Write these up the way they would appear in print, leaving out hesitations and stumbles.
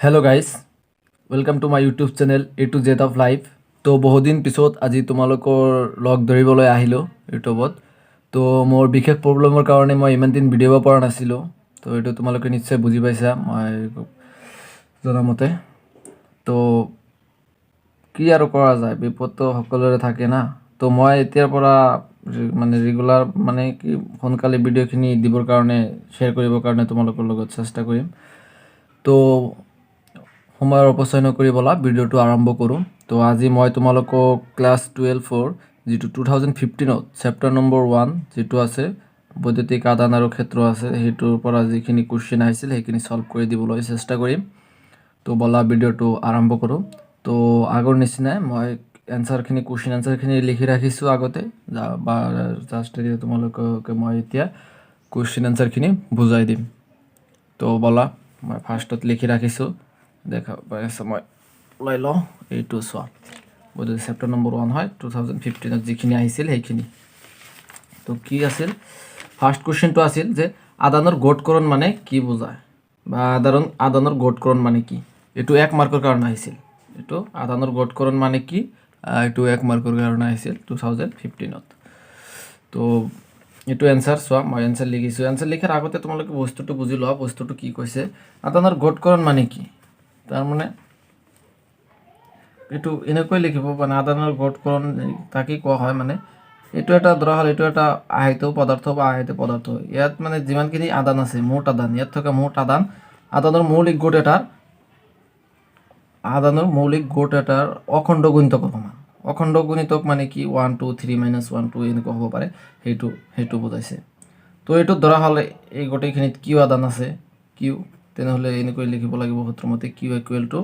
Hello guys welcome to my YouTube channel A to Z of life. तो বহুদিন পিছত আজি তোমালোকৰ লগ ধৰিবলৈ আহিলোঁ ইউটিউবত। তো মোৰ বিশেষ প্ৰব্লেমৰ কাৰণে মই ইমান দিন ভিডিঅ' পৰা নাছিলোঁ। তো এইটো তোমালোকে নিশ্চয় বুজি পাইছা মই জনামতে। তো কি আৰু কৰা যায়, বিপদটো সকলোৰে থাকে না। তো মই এতিয়াৰ পৰা মানে ৰেগুলাৰ মানে কি সোনকালে ভিডিঅ'খিনি দিবৰ কাৰণে শ্বেয়াৰ কৰিবৰ কাৰণে তোমালোকৰ লগত চেষ্টা কৰিম। তো সময়ৰ অপচয় নকৰি বলা ভিডিঅ'টো আৰম্ভ কৰোঁ। তো আজি মই তোমালোকক ক্লাছ 12ৰ যিটো 2015ত চেপ্টাৰ নম্বৰ 1 যিটো আছে বৈদ্যুতিক আদান আৰু ক্ষেত্ৰ আছে, সেইটোৰ পৰা যিখিনি কুৱেশ্যন আহিছিল সেইখিনি সলভ কৰি দিবলৈ চেষ্টা কৰিম। তো বলা ভিডিঅ'টো আৰম্ভ কৰোঁ। তো আগৰ নিচিনাই মই এনচাৰখিনি কুৱেশ্যন এনচাৰখিনি লিখি ৰাখিছোঁ আগতে, বা জাষ্ট এতিয়া তোমালোকক মই এতিয়া কুৱেশ্যন এনচাৰখিনি বুজাই দিম। তো বলা মই ফাৰ্ষ্টত লিখি ৰাখিছোঁ, দেখা পাই আছে মই ওলাই লওঁ। এইটো চোৱা বৈদ্যুতিক চেপ্টাৰ নম্বৰ 1 হয় 2015ত যিখিনি আহিছিল সেইখিনি। তো কি আছিল, ফাৰ্ষ্ট কুৱেশ্যনটো আছিল যে আদানৰ গঠকৰণ মানে কি বুজায়, বা আদানৰ গঠকৰণ মানে কি। এইটো 1 মাৰ্কৰ কাৰণে আহিছিল। এইটো আদানৰ গঠকৰণ মানে কি, এইটো 1 মাৰ্কৰ কাৰণে আহিছিল 2015ত। তো এইটো এনচাৰ চোৱা, মই এনচাৰ লিখিছোঁ। এনচাৰ লিখাৰ আগতে তোমালোকে বস্তুটো বুজি লোৱা, বস্তুটো কি কৈছে। আদানৰ গঠকৰণ মানে কি, তাৰমানে এইটো এনেকৈ লিখিব মানে আদানৰ গঠকৰণ তাকে কোৱা হয়। মানে এইটো এটা ধৰা হ'ল এইটো এটা আহিত পদাৰ্থ বা আহিত পদাৰ্থ। ইয়াত মানে যিমানখিনি আদান আছে, মুঠ আদান, ইয়াত থকা মুঠ আদান, আদানৰ মৌলিক গোট এটাৰ অখণ্ড গুণিতকৰ সমান। অখণ্ড গুণিতক মানে কি 1 2 3 -1 2 এনেকুৱা হ'ব পাৰে, সেইটো বুজাইছে। তো এইটো ধৰা হ'লে এই গোটেইখিনিত কিউ আদান আছে, কিউ, তেনেহ'লে এনেকৈ লিখিব লাগিব সূত্ৰমতে কিউ ইকুৱেল টু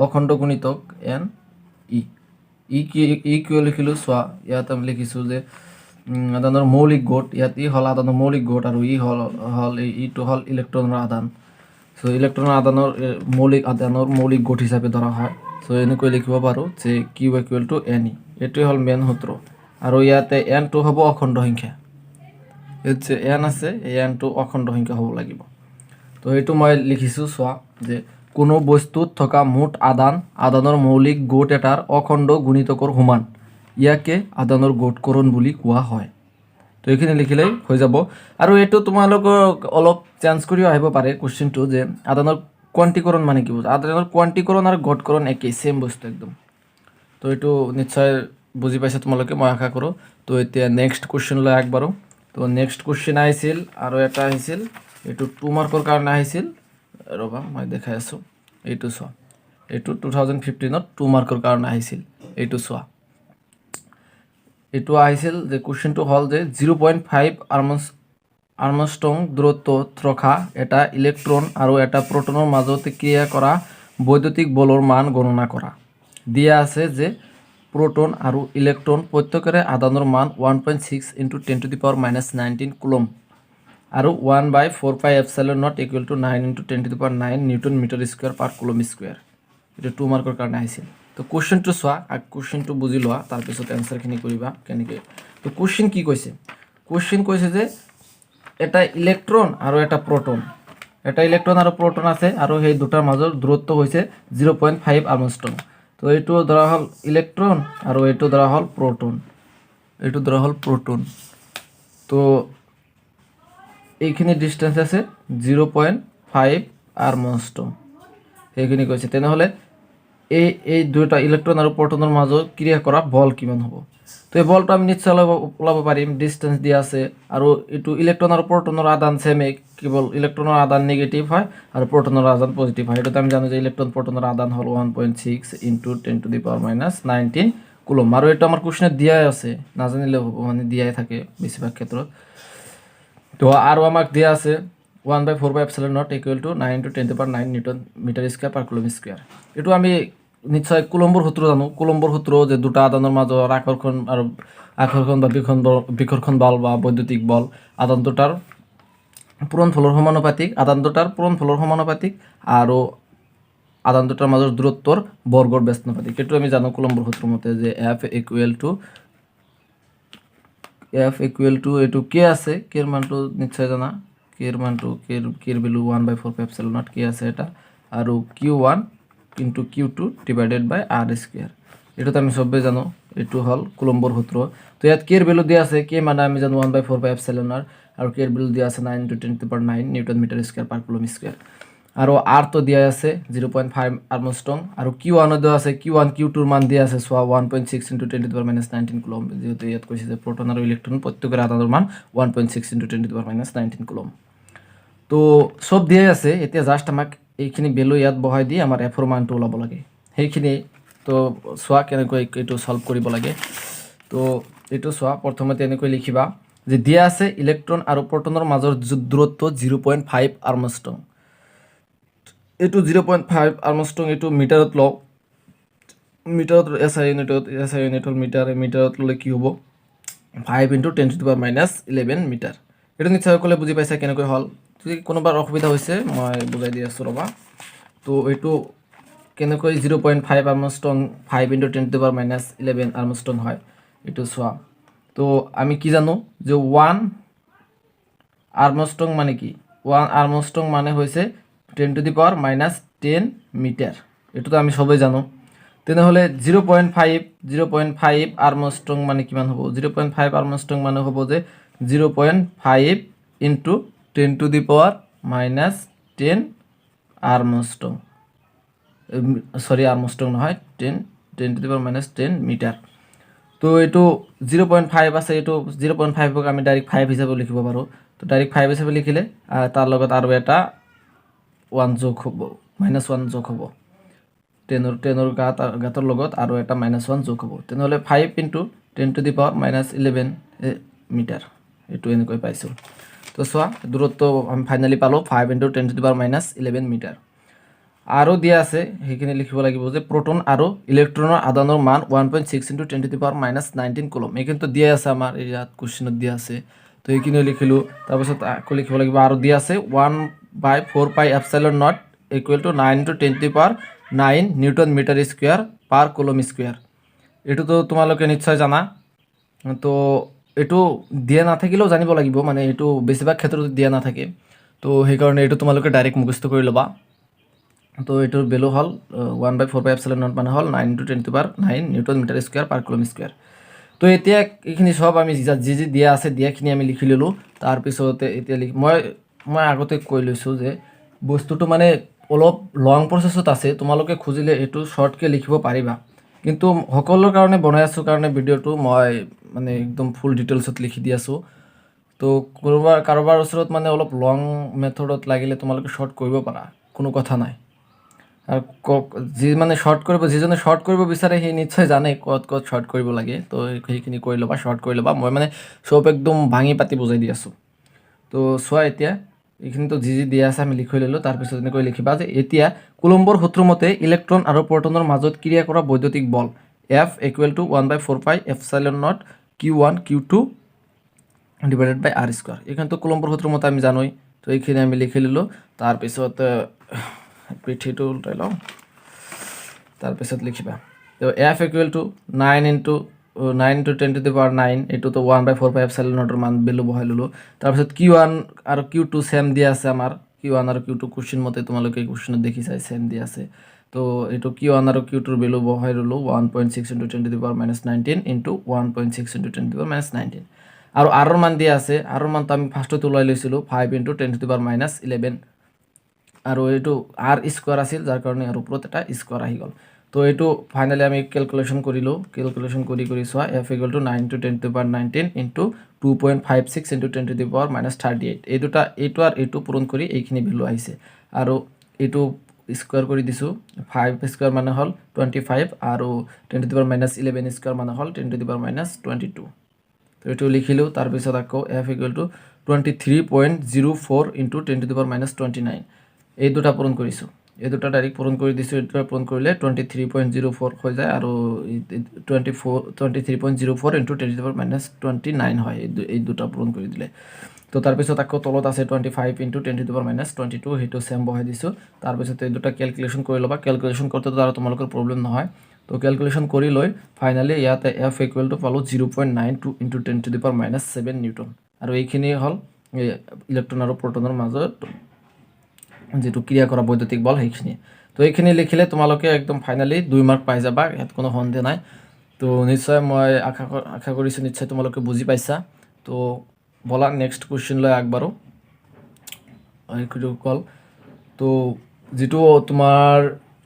অখণ্ড গুণিতক এন ই কিয় লিখিলোঁ চোৱা, ইয়াত আমি লিখিছোঁ যে আদানৰ মৌলিক গোট, ইয়াত ই হ'ল আদানৰ মৌলিক গোট আৰু ই হ'ল ইটো হ'ল ইলেক্ট্ৰনৰ আদান। চ' ইলেক্ট্ৰনৰ আদানৰ মৌলিক গোট হিচাপে ধৰা হয়। চ' এনেকৈ লিখিব পাৰোঁ যে Q equal to N E, এইটোৱে হ'ল মেইন সূত্ৰ। আৰু ইয়াতে এনটো হ'ব অখণ্ড সংখ্যা, ইয়াত যে এন আছে এই এনটো অখণ্ড সংখ্যা হ'ব লাগিব। তো এইটো মই লিখিছোঁ চোৱা, যে কোনো বস্তুত থকা মুঠ আদানৰ মৌলিক গোট এটাৰ অখণ্ড গুণিতকৰ সমান, ইয়াকে আদানৰ গোটকৰণ বুলি কোৱা হয়। তো এইখিনি লিখিলেই হৈ যাব। আৰু এইটো তোমালোকক অলপ চেঞ্জ কৰিও আহিব পাৰে কুৱেশ্যনটো, যে আদানৰ কোৱান্টিকৰণ মানে কি বুজা। আদানৰ কোৱান্টিকৰণ আৰু গোটকৰণ একেই, ছেম বস্তু একদম। তো এইটো নিশ্চয় বুজি পাইছা তোমালোকে, মই আশা কৰোঁ। তো এতিয়া নেক্সট কুৱেশ্যনলৈ আগবাঢ়ো। তো নেক্সট কুৱেশ্যন আহিছিল আৰু এটা আহিছিল, এইটো 2 মাৰ্কৰ কাৰণে আহিছিল। ৰ'বা মই দেখাই আছোঁ, এইটো চোৱা, এইটো 2015ত 2 মাৰ্কৰ কাৰণে আহিছিল। এইটো চোৱা, এইটো আহিছিল যে কুৱেশ্যনটো হ'ল যে 0.5 আৰ্মষ্ট্ৰং দূৰত্বত ৰখা এটা ইলেক্ট্ৰন আৰু এটা প্ৰটনৰ মাজত ক্ৰিয়া কৰা বৈদ্যুতিক বলৰ মান গণনা কৰা। দিয়া আছে যে প্ৰটন আৰু ইলেক্ট্ৰন প্ৰত্যেকৰে আদানৰ মান 1.6 × 10⁻⁻19 কুলম আৰু 1/4πε0 equal to 9 × 10⁹ newton metre square per coulomb square. এইটো 2 মাৰ্কৰ কাৰণে আহিছিল। তো কুৱেশ্যনটো চোৱা, কুৱেশ্যনটো বুজি লোৱা, তাৰপিছত এনচাৰখিনি কৰিবা কেনেকৈ। তো কুৱেশ্যন কি কৈছে, কুৱেশ্যন কৈছে যে এটা ইলেক্ট্ৰন আৰু এটা প্ৰটন আছে আৰু সেই দুটাৰ মাজৰ দূৰত্ব হৈছে 0.5 আৰ্মষ্ট্ৰং। তো এইটো ধৰা হ'ল ইলেক্ট্ৰন আৰু এইটো ধৰা হ'ল প্ৰটন। তো এইখিনি ডিষ্টেঞ্চ আছে 0.5 আৰ্মষ্ট্ৰং, সেইখিনি কৈছে। তেনেহ'লে এই দুটা ইলেক্ট্ৰন আৰু প্ৰটনৰ মাজত ক্ৰিয়া কৰা বল কিমান হ'ব। তো এই বলটো আমি নিশ্চয় ওলাব পাৰিম, ডিষ্টেঞ্চ দিয়া আছে আৰু এইটো ইলেক্ট্ৰন আৰু প্ৰটনৰ আদান ছেমে, কেৱল ইলেক্ট্ৰনৰ আদান নিগেটিভ হয় আৰু প্ৰটনৰ আদান পজিটিভ হয়। এইটোতো আমি জানো যে ইলেক্ট্ৰন প্ৰটনৰ আদান হ'ল 1.6 × 10⁻⁻19 কুলম। আৰু এইটো আমাৰ কুৱেশ্যনত দিয়াই আছে, নাজানিলেও হ'ব, মানে দিয়াই থাকে বেছিভাগ ক্ষেত্ৰত। তো আৰু আমাক দিয়া আছে 1/4πε0 equal to 9 × 10⁻9 newton metre square per coulomb square. এইটো আমি নিশ্চয় কুলম্বৰ সূত্ৰ জানো। কুলম্বৰ সূত্ৰ যে দুটা আদানৰ মাজৰ আকৰ্ষণ বা বিকৰ্ষণ বল বা বৈদ্যুতিক বল আদান দুটাৰ পূৰণফলৰ সমানুপাতিক, আৰু আদান দুটাৰ মাজৰ দূৰত্বৰ বৰ্গৰ ব্যস্তানুপাতিক। এইটো আমি জানো কুলম্বৰ সূত্ৰ মতে, যে F ইকুৱেল টু এইটো কে আছে, কেৰ মানটো নিশ্চয় জানা, কেৰ ভেলু 1/4πε0 কে আছে এটা, আৰু Q1 into Q2 divided by R square. এটা তো আমি সবে জানো, এটু হল কুলম্বৰ সূত্ৰ। তো ইয়াত কে এৰ ভ্যালু দিয়া আছে, কে মানে আমি জানো 1/4 আৰু কে এৰ ভ্যালু দিয়া আছে 9 × 10⁹ নিউটন মিটাৰ স্কয়াৰ পাৰ কুলম স্কয়াৰ। আৰু R তো দিয়া আছে 0.5 আৰ্মস্ট্ৰং, আৰু Q1 দেওয়া আছে, Q1 Q2 ৰ মান দিয়া আছে সোয়া 1.6 × 10⁻19 কুলম। যেহেতু ইয়াত কৈছে যে প্রোটন আৰু ইলেক্ট্ৰন প্ৰত্যেকেৰ আধানৰ মান 1.6 × 10⁻19 কুলম। তো সব দিয়ে আছে, এতিয়া জাস্ট আমাক এইখিনি ভ্যালু ইয়াত বহাই দি আমাৰ এফৰ মানটো ওলাব লাগে। সেইখিনি তো চোৱা কেনেকৈ এইটো সলভ কৰিব লাগে। তো এইটো চোৱা, প্ৰথমতে এনেকৈ লিখিবা যে দিয়া আছে ইলেক্ট্ৰন আৰু প্ৰটনৰ মাজৰ দূৰত্ব 0.5 আৰ্মস্ট্ৰং। এইটো 0.5 আৰ্মস্ট্ৰং, এইটো মিটাৰত লওঁ। মিটাৰত SI ইউনিট হ'ল মিটাৰ। মিটাৰত ল'লে কি হ'ব 5 × 10⁻11 মিটাৰ। এইটো নিশ্চয় সকলোৱে বুজি পাইছে কেনেকৈ হ'ল। যদি কোনোবাৰ অসুবিধা হৈছে মই বুজাই দি আছোঁ ৰ'বা। তো এইটো কেনেকৈ 0.5 আৰ্মস্ট্ৰং 5 × 10⁻11 আৰ্মস্ট্ৰং হয় এইটো চোৱা। তো আমি কি জানো যে 1 আৰ্মস্ট্ৰং মানে কি, 1 আৰ্মস্ট্ৰং মানে হৈছে 10⁻10 মিটাৰ। এইটোতো আমি সবেই জানো। তেনেহ'লে 0.5 আৰ্মস্ট্ৰং মানে কিমান হ'ব? 0.5 আৰ্মস্ট্ৰং মানে হ'ব যে 0.5 × 10⁻10 আৰ্মস্ট্ৰং। সরি আর্মস্ট্রং নহয়, 10⁻10 মিটার। তো এইটো 0.5 আছে, এইটো 0.5ক আমি ডাইরেক্ট 5 হিসাবে লিখিব পাৰোঁ। তো ডাইৰেক্ট 5 হিসাবে লিখিলে তাৰ লগত আৰু এটা 1 যোগ হ'ব, -1 যোগ হ'ব। 10ৰ গাতৰ লগত আৰু এটা -1 যোগ হ'ব। তেনেহ'লে 5 × 10⁻11 মিটাৰ। এইটো এনেকৈ পাইছোঁ। তো চোৱা দূৰত্ব আমি ফাইনালি পালোঁ 5 × 10⁻11 মিটাৰ। আৰু দিয়া আছে সেইখিনি লিখিব লাগিব যে প্ৰোটন আৰু ইলেক্ট্ৰনৰ আদানৰ মান 1.6 × 10⁻19 কুলম। এইখিনি তো দিয়া আছে আমাৰ ইয়াত কুৱেশ্যনত দিয়া আছে। তো এইখিনি লিখিলোঁ। তাৰপিছত আকৌ লিখিব লাগিব আৰু দিয়া আছে 1/4πε0 = 9 × 10⁻9 newton metre square per coulomb square. এইটো তো তোমালোকে নিশ্চয় জানা। তো এইটো দিয়া নাথাকিলেও জানিব লাগিব, মানে এইটো বেছিভাগ ক্ষেত্ৰত দিয়া নাথাকে। তো সেইকাৰণে এইটো তোমালোকে ডাইৰেক্ট মুখস্থ কৰি ল'বা। তো এটার ভ্যালু হল 1/4πε0 মানে হল 9 × 10⁻9 newton metre square per coulomb square. তো এতিয়া এইখিনি সব আমি যি দিয়া আছে দিয়াখিনি আমি লিখি ল'লোঁ। তাৰপিছতে এতিয়া মই আগতে কৈ লৈছোঁ যে বস্তুটো মানে অলপ লং প্ৰচেছত আছে। তোমালোকে খুজিলে এইটো শ্বৰ্টকৈ লিখিব পাৰিবা, কিন্তু সকলোৰ কাৰণে বনাই আছোঁ কাৰণে ভিডিঅ'টো মই মানে একদম ফুল ডিটেইলছত লিখি দি আছোঁ। তো কাৰোবাৰ ওচৰত মানে অলপ লং মেথডত লাগিলে তোমালোকে শ্বৰ্ট কৰিব পাৰা, কোনো কথা নাই। আৰু যিজনে শ্বৰ্ট কৰিব বিচাৰে সি নিশ্চয় জানে ক'ত শ্বৰ্ট কৰিব লাগে। তো সেইখিনি কৰি ল'বা, শ্বৰ্ট কৰি ল'বা। মই মানে চব একদম ভাঙি পাতি বুজাই দি আছোঁ। তো চোৱা এতিয়া এইখিনিতো যি দিয়া আছে আমি লিখি ল'লোঁ। তাৰপিছত এনেকৈ লিখিবা যে এতিয়া কুলম্বৰ সূত্ৰ মতে ইলেক্ট্ৰন আৰু প্ৰটনৰ মাজত ক্ৰিয়া কৰা বৈদ্যুতিক বল F = 1/4πε0 Q1 Q2 divided by R square. এখানে তো কুলম্বৰ সূত্ৰ মতে আমি জানোই। তো এইখিনি আমি লিখি ল'লোঁ। তাৰপিছত পিঠিটো উল্টাই লওঁ। তাৰপিছত লিখিবা তো F = 9 × 10⁻9, এইটো তো 1/4πε0 মান ভ্যালু বহাই ল'লোঁ। তাৰপিছত Q1 আৰু Q2 সেম দিয়া আছে আমাৰ। Q1 আৰু Q2 কোশ্চেন মতে তোমালোকে কোশ্চেনত দেখি চাই সেম দিয়া আছে। তো এইটো Q1 আৰু Q2ৰ ভ্যালু বহাই ল'লোঁ 1.6 × 10⁻19 × 1.6 × 10⁻19। আৰু R ৰ মান দিয়া আছে। R ৰ মানটো আমি ফাৰ্ষ্টত ওলাই লৈছিলোঁ 5 × 10⁻11। আৰু এইটো R স্কয়াৰ আছিল, যাৰ কাৰণে আৰু ওপৰত এটা স্কয়াৰ আহি গ'ল। তো এইটো ফাইনালি আমি ক্যালকুলেশন কৰিলোঁ। ক্যালকুলেশন কৰি চোৱা F = 9 × 10⁻19 × 2.56 × 10⁻38। এইটো আৰু এইটো পূৰণ কৰি এইখিনি ভ্যালু আহিছে। আৰু এইটো স্কয়াৰ কৰি দিছোঁ। 5 স্কয়াৰ মানে হ'ল 25 আৰু 10⁻11 স্কয়াৰ মানে হ'ল 10⁻22। তো এইটো লিখিলোঁ। তাৰপিছত আকৌ F = 23.04 × 10⁻29। এই দুটা পূৰণ কৰিছোঁ। এই দুটা ডাইৰেক্ট পূৰণ কৰি দিছোঁ। এইটো পূৰণ কৰিলে 23.04 হৈ যায় আৰু 23.04 × 10⁻29 হয়। এই দুটা পূৰণ কৰি দিলে। তো তাৰপিছত আকৌ তলত আছে 25 × 10⁻22, সেইটো সেম বহাই দিছোঁ। তাৰপিছত এই দুটা ক্যালকুলেশন কৰি ল'বা। ক্যালকুলেশন কৰোঁতে আৰু তোমালোকৰ প্ৰব্লেম নহয়। তো ক্যালকুলেশন কৰি লৈ ফাইনালি ইয়াতে F = পালোঁ 0.92 × 10⁻7 নিউটন। আৰু এইখিনি হ'ল ইলেক্ট্ৰন আৰু প্ৰটনৰ মাজত যিটো ক্ৰিয়া কৰা বৈদ্যুতিক বল সেইখিনি। তো এইখিনি লিখিলে তোমালোকে একদম ফাইনেলি 2 মাৰ্ক পাই যাবা, ইয়াত কোনো সন্দেহ নাই। তো নিশ্চয় মই আশা কৰিছোঁ নিশ্চয় তোমালোকে বুজি পাইছা। তো বলা নেক্সট কুৱেশ্যনলৈ আগবাঢ়ো। এইটো কল তো যিটো তোমাৰ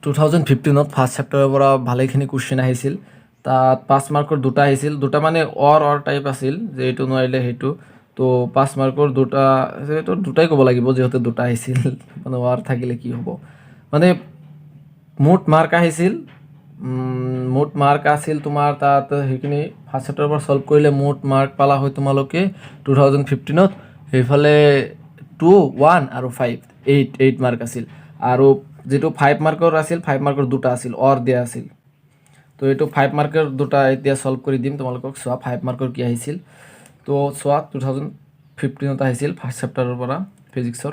2015ত ফাৰ্ষ্ট চেপ্টাৰৰ পৰা ভালেখিনি কুৱেশ্যন আহিছিল। তাত 5 মাৰ্কৰ দুটা আহিছিল, দুটা মানে অৰ টাইপ আছিল, যে এইটো নোৱাৰিলে সেইটো। তো 5 মাৰ্কৰ দুটা, এইটো দুটাই ক'ব লাগিব যিহেতু দুটা আহিছিল, মানে অৰ থাকিলে কি হ'ব, মানে মুঠ মাৰ্ক আহিছিল, মুঠ মাৰ্ক আছিল তোমাৰ তাত সেইখিনি ফাৰ্ষ্ট চেপ্টাৰৰ পৰা ছল্ভ কৰিলে মুঠ মাৰ্ক পালা হয় তোমালোকে 2015ত। সেইফালে 2, 1 আৰু 5, 8 মাৰ্ক আছিল। আৰু যিটো 5 মাৰ্কৰ আছিল, 5 মাৰ্কৰ দুটা আছিল, অৰ দিয়া আছিল। তো এইটো 5 মাৰ্কৰ দুটা এতিয়া ছল্ভ কৰি দিম তোমালোকক। চোৱা 5 মাৰ্কৰ কি আহিছিল। তো চোৱা 2015ত আহিছিল ফাৰ্ষ্ট চেপ্টাৰৰ পৰা ফিজিক্সৰ,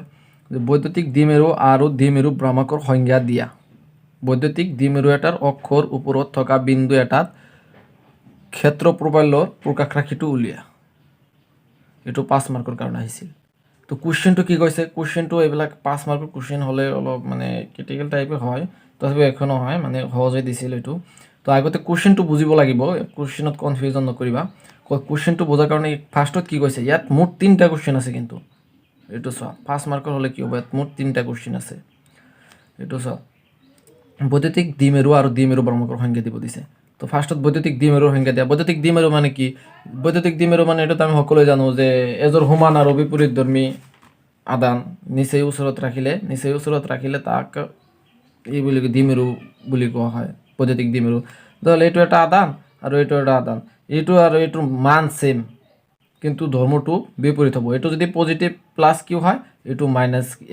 যে বৈদ্যুতিক দ্বিমেৰু আৰু দ্বিমেৰু ভ্ৰামকৰ সংজ্ঞা দিয়া। বৈদ্যুতিক দ্বিমেৰু এটাৰ অক্ষৰ ওপৰত থকা বিন্দু এটাত ক্ষেত্ৰ প্ৰবাল্যৰ প্ৰকাশ ৰাশিটো উলিয়া। এইটো 5 মাৰ্কৰ কাৰণে আহিছিল। তো কুৱেশ্যনটো কি কৈছে, কুৱেশ্যনটো এইবিলাক 5 মাৰ্কৰ কুৱেশ্যন হ'লে অলপ মানে ক্ৰিটিকেল টাইপে হয়, তথাপিও একো নহয়, মানে সহজে দিছিল এইটো। তো আগতে কুৱেশ্যনটো বুজিব লাগিব, কুৱেশ্যনত কনফিউজন নকৰিবা। কুৱেশ্যনটো বুজাৰ কাৰণে ফাৰ্ষ্টত কি কৈছে, ইয়াত মুঠ 3টা কুৱেশ্যন আছে কিন্তু। এইটো চোৱা 5 মাৰ্কৰ হ'লে কি হ'ব, ইয়াত মুঠ 3টা কুৱেশ্যন আছে। এইটো চোৱা বৈদ্যুতিক দ্বিমেৰু আৰু দ্বিমেৰু ভ্ৰামকৰ সংজ্ঞা দিব দিছে। তো ফাৰ্ষ্টত বৈদ্যুতিক দ্বিমেৰুৰ সংজ্ঞা দিয়া। বৈদ্যুতিক দ্বিমেৰু মানে কি, বৈদ্যুতিক দ্বিমেৰু মানে এইটোত আমি সকলোৱে জানো যে এজোৰ সমান আৰু বিপৰীতধৰ্মী আদান নিচেই ওচৰত ৰাখিলে তাক এই বুলি দ্বিমেৰু বুলি কোৱা হয়, বৈদ্যুতিক দ্বিমেৰু। ধৰক এইটো এটা আদান আৰু এইটো এটা আদান, এইটো আৰু এইটোৰ মান সেম কিন্তু ধৰ্মটো বিপৰীত হ'ব। এইটো যদি পজিটিভ প্লাছ কিউ হয়,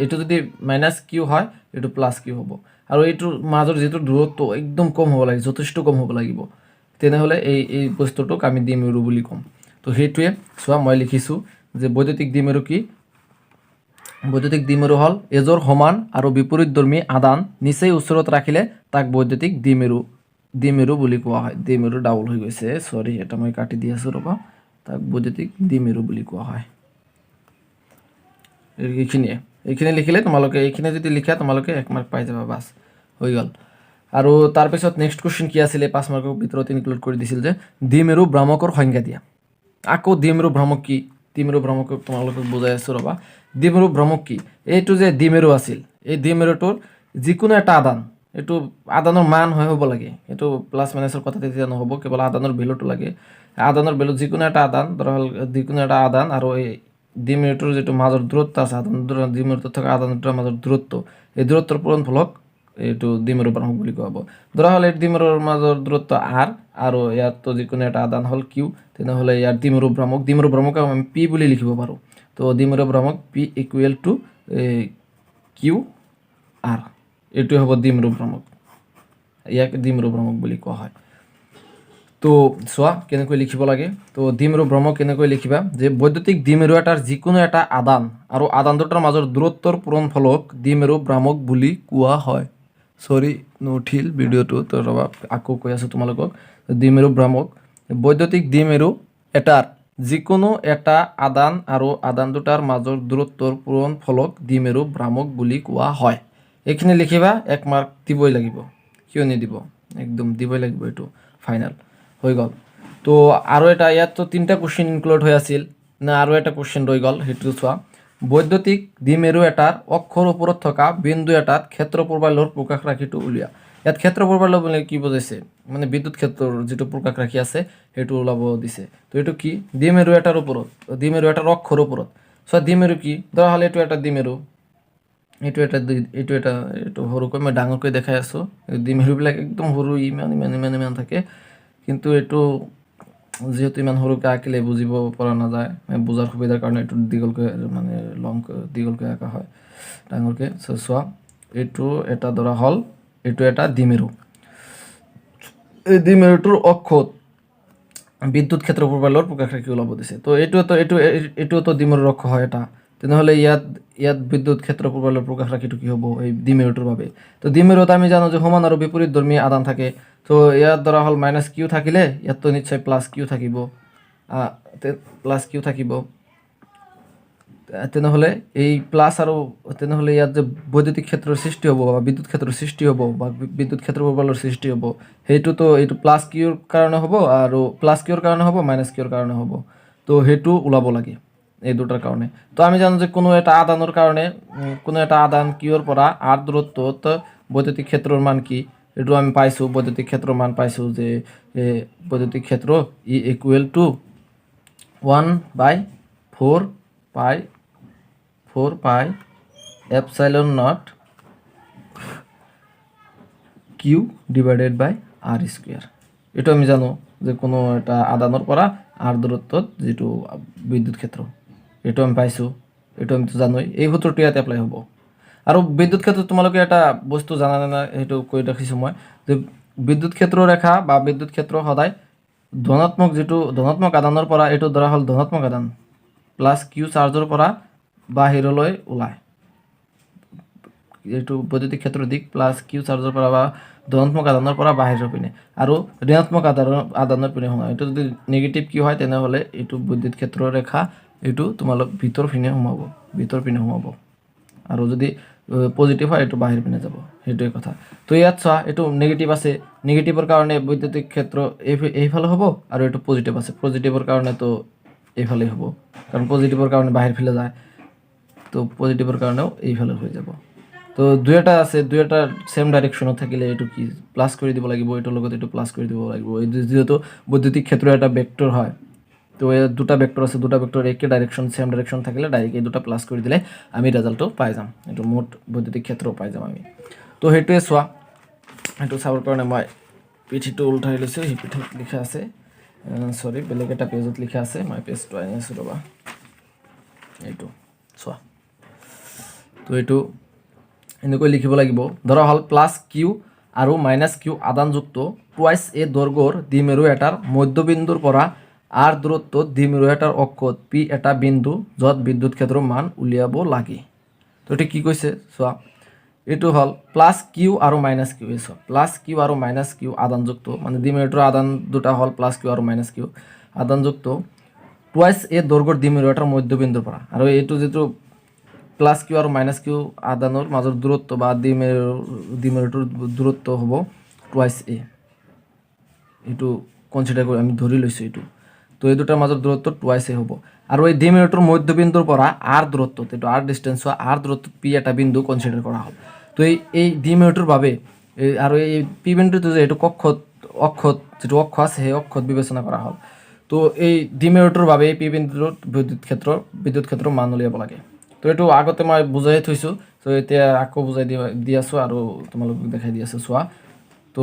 এইটো যদি মাইনাছ কিউ হয়, এইটো প্লাছ কিউ হ'ব। আৰু এইটোৰ মাজৰ যিটো দূৰত্ব একদম কম হ'ব লাগে, যথেষ্ট কম হ'ব লাগিব, তেনেহ'লে এই বস্তুটোক আমি দ্বিমেৰু বুলি ক'ম। তো সেইটোৱে চোৱা মই লিখিছোঁ যে বৈদ্যুতিক দ্বিমেৰু কি, বৈদ্যুতিক দ্বিমেৰু হ'ল এজোৰ সমান আৰু বিপৰীতধৰ্মী আদান নিচেই ওচৰত ৰাখিলে তাক বৈদ্যুতিক দ্বিমেৰু বুলি কোৱা হয়। দ্বিমেৰু ডাবল হৈ গৈছে, চৰি, এটা মই কাটি দি আছোঁ ৰ'বা, তাক বৈদ্যুতিক দ্বিমেৰু বুলি কোৱা হয়। এইখিনি লিখিলে তোমালোকে, এইখিনি যদি লিখা তোমালোকে 1 মাৰ্ক পাই যাবা, বাছ হৈ গ'ল। আৰু তাৰপিছত নেক্সট কুৱেশ্যন কি আছিলে, 5 মাৰ্কৰ ভিতৰত ইনক্লুড কৰি দিছিল যে দ্বিমেৰু ভ্ৰামকৰ সংজ্ঞা দিয়া। আকৌ দ্বিমেৰু ভ্ৰামক কি, দ্বিমেৰু ভ্ৰামকক তোমালোকক বুজাই আছোঁ ৰ'বা। দ্বিমেৰু ভ্ৰামক কি, এইটো যে দ্বিমেৰু আছিল, এই দ্বিমেৰুটোৰ যিকোনো এটা আদান, এইটো আদানৰ মান হ'ব লাগে, এইটো প্লাছ মাইনাছৰ কথা তেতিয়া নহ'ব, কেৱল আদানৰ ভেলুটো লাগে। আদানৰ ভেলু যিকোনো এটা আদান, ধৰা হ'ল যিকোনো এটা আদান আৰু এই দ্বিমেৰুটোৰ যিটো মাজৰ দূৰত্ব আছে, দ্বিমেৰুটোত থকা আদান দুটাৰ মাজৰ দূৰত্ব, এই দূৰত্বৰ পূৰণফলক এইটো দ্বিমেৰু ভ্ৰামক বুলি কোৱা হ'ব। ধৰা হ'ল এই দ্বিমেৰুৰ মাজৰ দূৰত্ব আৰ আৰু ইয়াতো যিকোনো এটা আদান হ'ল কিউ, তেনেহ'লে ইয়াৰ দ্বিমেৰু ভ্ৰামক আমি পি বুলি লিখিব পাৰোঁ। তো দ্বিমেৰু ভ্ৰামক P equal to Q R, এইটোৱে হ'ব দ্বিমেৰু ভ্ৰামক, ইয়াক দ্বিমেৰু ভ্ৰামক বুলি কোৱা হয়। তো চোৱা কেনেকৈ লিখিব লাগে। তো দ্বিমেৰু ভ্ৰামক কেনেকৈ লিখিবা, যে বৈদ্যুতিক দ্বিমেৰু এটাৰ যিকোনো এটা আদান আৰু আদান দুটাৰ মাজৰ দূৰত্বৰ পূৰণফলক দ্বিমেৰু ভ্ৰামক বুলি কোৱা হয়। চৰি নুঠিল ভিডিঅ'টো, তো ৰ'বা আকৌ কৈ আছোঁ তোমালোকক। দ্বিমেৰু ভ্ৰামক, বৈদ্যুতিক দ্বিমেৰু এটাৰ যিকোনো এটা আদান আৰু আদান দুটাৰ মাজৰ দূৰত্বৰ পূৰণফলক দ্বিমেৰু ভ্ৰামক বুলি কোৱা হয়। এইখিনি লিখিবা, 1 মাৰ্ক দিবই লাগিব, কিয় নিদিব, একদম দিবই লাগিব, এইটো ফাইনেল হৈ গ'ল। তো আৰু এটা, ইয়াততো 3টা কুৱেশ্যন ইনক্লুড হৈ আছিল না, আৰু এটা কুৱেশ্যন ৰৈ গ'ল, সেইটো চোৱা। বৈদ্যুতিক দ্বিমেৰু এটাৰ অক্ষৰ ওপৰত থকা বিন্দু এটাত ক্ষেত্ৰ প্ৰবাল্যৰ প্ৰকাশ ৰাশিটো উলিয়া। ইয়াত ক্ষেত্ৰ প্ৰবাল্য বুলি কি বুজাইছে, মানে বিদ্যুৎ ক্ষেত্ৰৰ যিটো প্ৰকাশ ৰাশি আছে সেইটো ওলাব দিছে। তো এইটো কি, দ্বিমেৰু এটাৰ ওপৰত, দ্বিমেৰু এটাৰ অক্ষৰ ওপৰত। চোৱা দ্বিমেৰু কি, ধৰা হ'লে এইটো এটা দ্বিমেৰু, এইটো সৰুকৈ মই ডাঙৰকৈ দেখাই আছোঁ। দ্বিমেৰুবিলাক একদম সৰু, ইমান থাকে, কিন্তু এইটো যিহেতু ইমান সৰুকৈ আঁকিলে বুজিব পৰা নাযায়, বুজাৰ সুবিধাৰ কাৰণে এইটো দীঘলকৈ মানে দীঘলকৈ আঁকা হয়, ডাঙৰকৈ। চোৱা এইটো এটা ধৰা হ'ল, এইটো এটা দ্বিমেৰু, এই দ্বিমেৰুটোৰ অক্ষত বিদ্যুৎ ক্ষেত্ৰ প্ৰবাল্যৰ প্ৰকাশ ৰাশি ওলাব দিছে। তো এইটোতো দ্বিমেৰুৰ অক্ষ হয় এটা, তেনেহ'লে ইয়াত বিদ্যুৎ ক্ষেত্ৰ প্ৰবাল্যৰ প্ৰকাশ ৰাশিটো কি হ'ব, এই দ্বিমেৰুটোৰ বাবে। তো দ্বিমেৰুত আমি জানো যে সমান আৰু বিপৰীতধৰ্মী আদান থাকে। তো ইয়াত ধৰা হ'ল মাইনাছ কিউ থাকিলে ইয়াততো নিশ্চয় প্লাছ কিউ থাকিব, তেনেহ'লে এই প্লাছ আৰু তেনেহ'লে ইয়াত যে বৈদ্যুতিক ক্ষেত্ৰৰ সৃষ্টি হ'ব বা বিদ্যুৎ ক্ষেত্ৰৰ সৃষ্টি হ'ব বা বিদ্যুৎ ক্ষেত্ৰৰ প্ৰবালৰ সৃষ্টি হ'ব, সেইটোতো এইটো প্লাছ কিউৰ কাৰণে হ'ব আৰু প্লাছ কিউৰ কাৰণে হ'ব, মাইনাছ কিউৰ কাৰণে হ'ব। তো সেইটো ওলাব লাগে এই দুটাৰ কাৰণে। তো আমি জানো যে কোনো এটা আদানৰ কাৰণে কোনো এটা আদান কিউৰ পৰা আৰ দূৰত্বত বৈদ্যুতিক ক্ষেত্ৰৰ মান কি, এইটো আমি পাইছোঁ। বৈদ্যুতিক ক্ষেত্ৰৰ মান পাইছোঁ যে বৈদ্যুতিক ক্ষেত্ৰ ই equal to 1/4 pi epsilon naught Q divided by R square. এটা আমি জানো যে কোনো এটা আদানৰ পৰা আৰ দূৰত্বত যিটো বিদ্যুৎ ক্ষেত্ৰ, এইটো আমি পাইছোঁ। এইটো আমি জানোই, এই সূত্ৰটো ইয়াত এপ্লাই হ'ব। আৰু বিদ্যুৎ ক্ষেত্ৰত তোমালোকে এটা বস্তু জানা নে সেইটো কৈ ৰাখিছোঁ মই, যে বিদ্যুৎ ক্ষেত্ৰ ৰেখা বা বিদ্যুৎ ক্ষেত্ৰ সদায় ধনাত্মক যিটো ধনাত্মক আদানৰ পৰা, এইটো ধৰা হ'ল ধনাত্মক আদান, প্লাছ কিউ চাৰ্জৰ পৰা বাহিৰলৈ ওলায়। এইটো বৈদ্যুতিক ক্ষেত্ৰৰ দিক প্লাছ কিউ চাৰ্জৰ পৰা বা ধনাত্মক আদানৰ পৰা বাহিৰৰ পিনে, আৰু ঋণাত্মক আদানৰ পিনে সোমায়। এইটো যদি নিগেটিভ কিউ হয় তেনেহ'লে এইটো বিদ্যুৎ ক্ষেত্ৰৰ ৰেখা এইটো তোমালোক ভিতৰ পিনে সোমাব, আৰু যদি পজিটিভ হয় এইটো বাহিৰ পিনে যাব। সেইটোৱে কথা। তো ইয়াত চোৱা, এইটো নিগেটিভ আছে, নিগেটিভৰ কাৰণে বৈদ্যুতিক ক্ষেত্ৰ এইফালে হ'ব, আৰু এইটো পজিটিভ আছে, পজিটিভৰ কাৰণে তো এইফালেই হ'ব, কাৰণ পজিটিভৰ কাৰণে বাহিৰ ফালে যায়, তো পজিটিভৰ কাৰণেও এইফালে হৈ যাব। তো দুয়োটা আছে, দুয়োটা সেম ডাইৰেকশ্যনত থাকিলে এইটো কি প্লাছ কৰি দিব লাগিব, এইটোৰ লগত এইটো প্লাছ কৰি দিব লাগিব। এই যিহেতু বৈদ্যুতিক ক্ষেত্ৰ এটা ভেক্টৰ হয়, তো এই দুটা ভেক্টৰ আছে, দুটা ভেক্টৰ একে ডাইৰেকশ্যন সেম ডাইৰেকশ্যন থাকিলে ডাইৰেক্ট এই দুটা প্লাছ কৰি দিলে আমি ৰেজাল্টটো পাই যাম, এইটো মুঠ বৈদ্যুতিক ক্ষেত্ৰ পাই যাম আমি। তো সেইটোৱে চোৱা, সেইটো চাবৰ কাৰণে মই পিঠিটো উল্টাই লৈছোঁ। সেই পিঠিত লিখা আছে, চৰি বেলেগ এটা পেজত লিখা আছে, মই পেজটো আনি আছোঁ ৰ'বা। এইটো চোৱা, তো এইটো এনেকৈ লিখিব লাগিব। ধৰা হ'ল প্লাছ কিউ আৰু মাইনাছ কিউ আদানযুক্ত টুৱাইছ এ দৈৰ্ঘ্যৰ দ্বিমেৰু এটাৰ মধ্যবিন্দুৰ পৰা আৰ দূৰত্বত দ্বিমেৰু এটাৰ অক্ষত পি এটা বিন্দু, য'ত বিদ্যুৎ ক্ষেত্ৰৰ মান উলিয়াব লাগে। তো এইটো কি কৈছে চোৱা, এইটো হ'ল প্লাছ কিউ আৰু মাইনাছ কিউ। এই চোৱা, প্লাছ কিউ আৰু মাইনাছ কিউ আদানযুক্ত, মানে দ্বিমেৰুটোৰ আদান দুটা হ'ল প্লাছ কিউ আৰু মাইনাছ কিউ আদানযুক্ত টুৱাইছ এ দৈৰ্ঘ্যৰ দ্বিমেৰু এটাৰ মধ্যবিন্দুৰ পৰা। আৰু এইটো যিটো প্লাছ কিউ আৰু মাইনাছ কিউ আদানৰ মাজৰ দূৰত্ব বা দ্বিমেৰুটোৰ দূৰত্ব হ'ব টুৱাইছ এ। এইটো কনচিডাৰ কৰি আমি ধৰি লৈছোঁ এইটো। তো এই দুটাৰ মাজৰ দূৰত্ব টুৱাইছ এ হ'ব। আৰু এই দ্বিমেৰুটোৰ মধ্যবিন্দুৰ পৰা আৰ দূৰত্বত, এইটো আৰ ডিষ্টেঞ্চ হোৱা আৰ দূৰত্বত পি এটা বিন্দু কনচিডাৰ কৰা হ'ল। তো এই দ্বিমেৰুটোৰ বাবে আৰু এই পি বিন্দুটো যে এইটো অক্ষত যিটো অক্ষ আছে সেই অক্ষত বিবেচনা কৰা হ'ল। তো এই দ্বিমেৰুটোৰ বাবে এই পি বিন্দুটোত বিদ্যুৎ ক্ষেত্ৰৰ মান উলিয়াব লাগে। তো এইটো আগতে মই বুজাই থৈছোঁ, তো এতিয়া আকৌ বুজাই দি আছোঁ আৰু তোমালোকক দেখাই দি আছোঁ। চোৱা, তো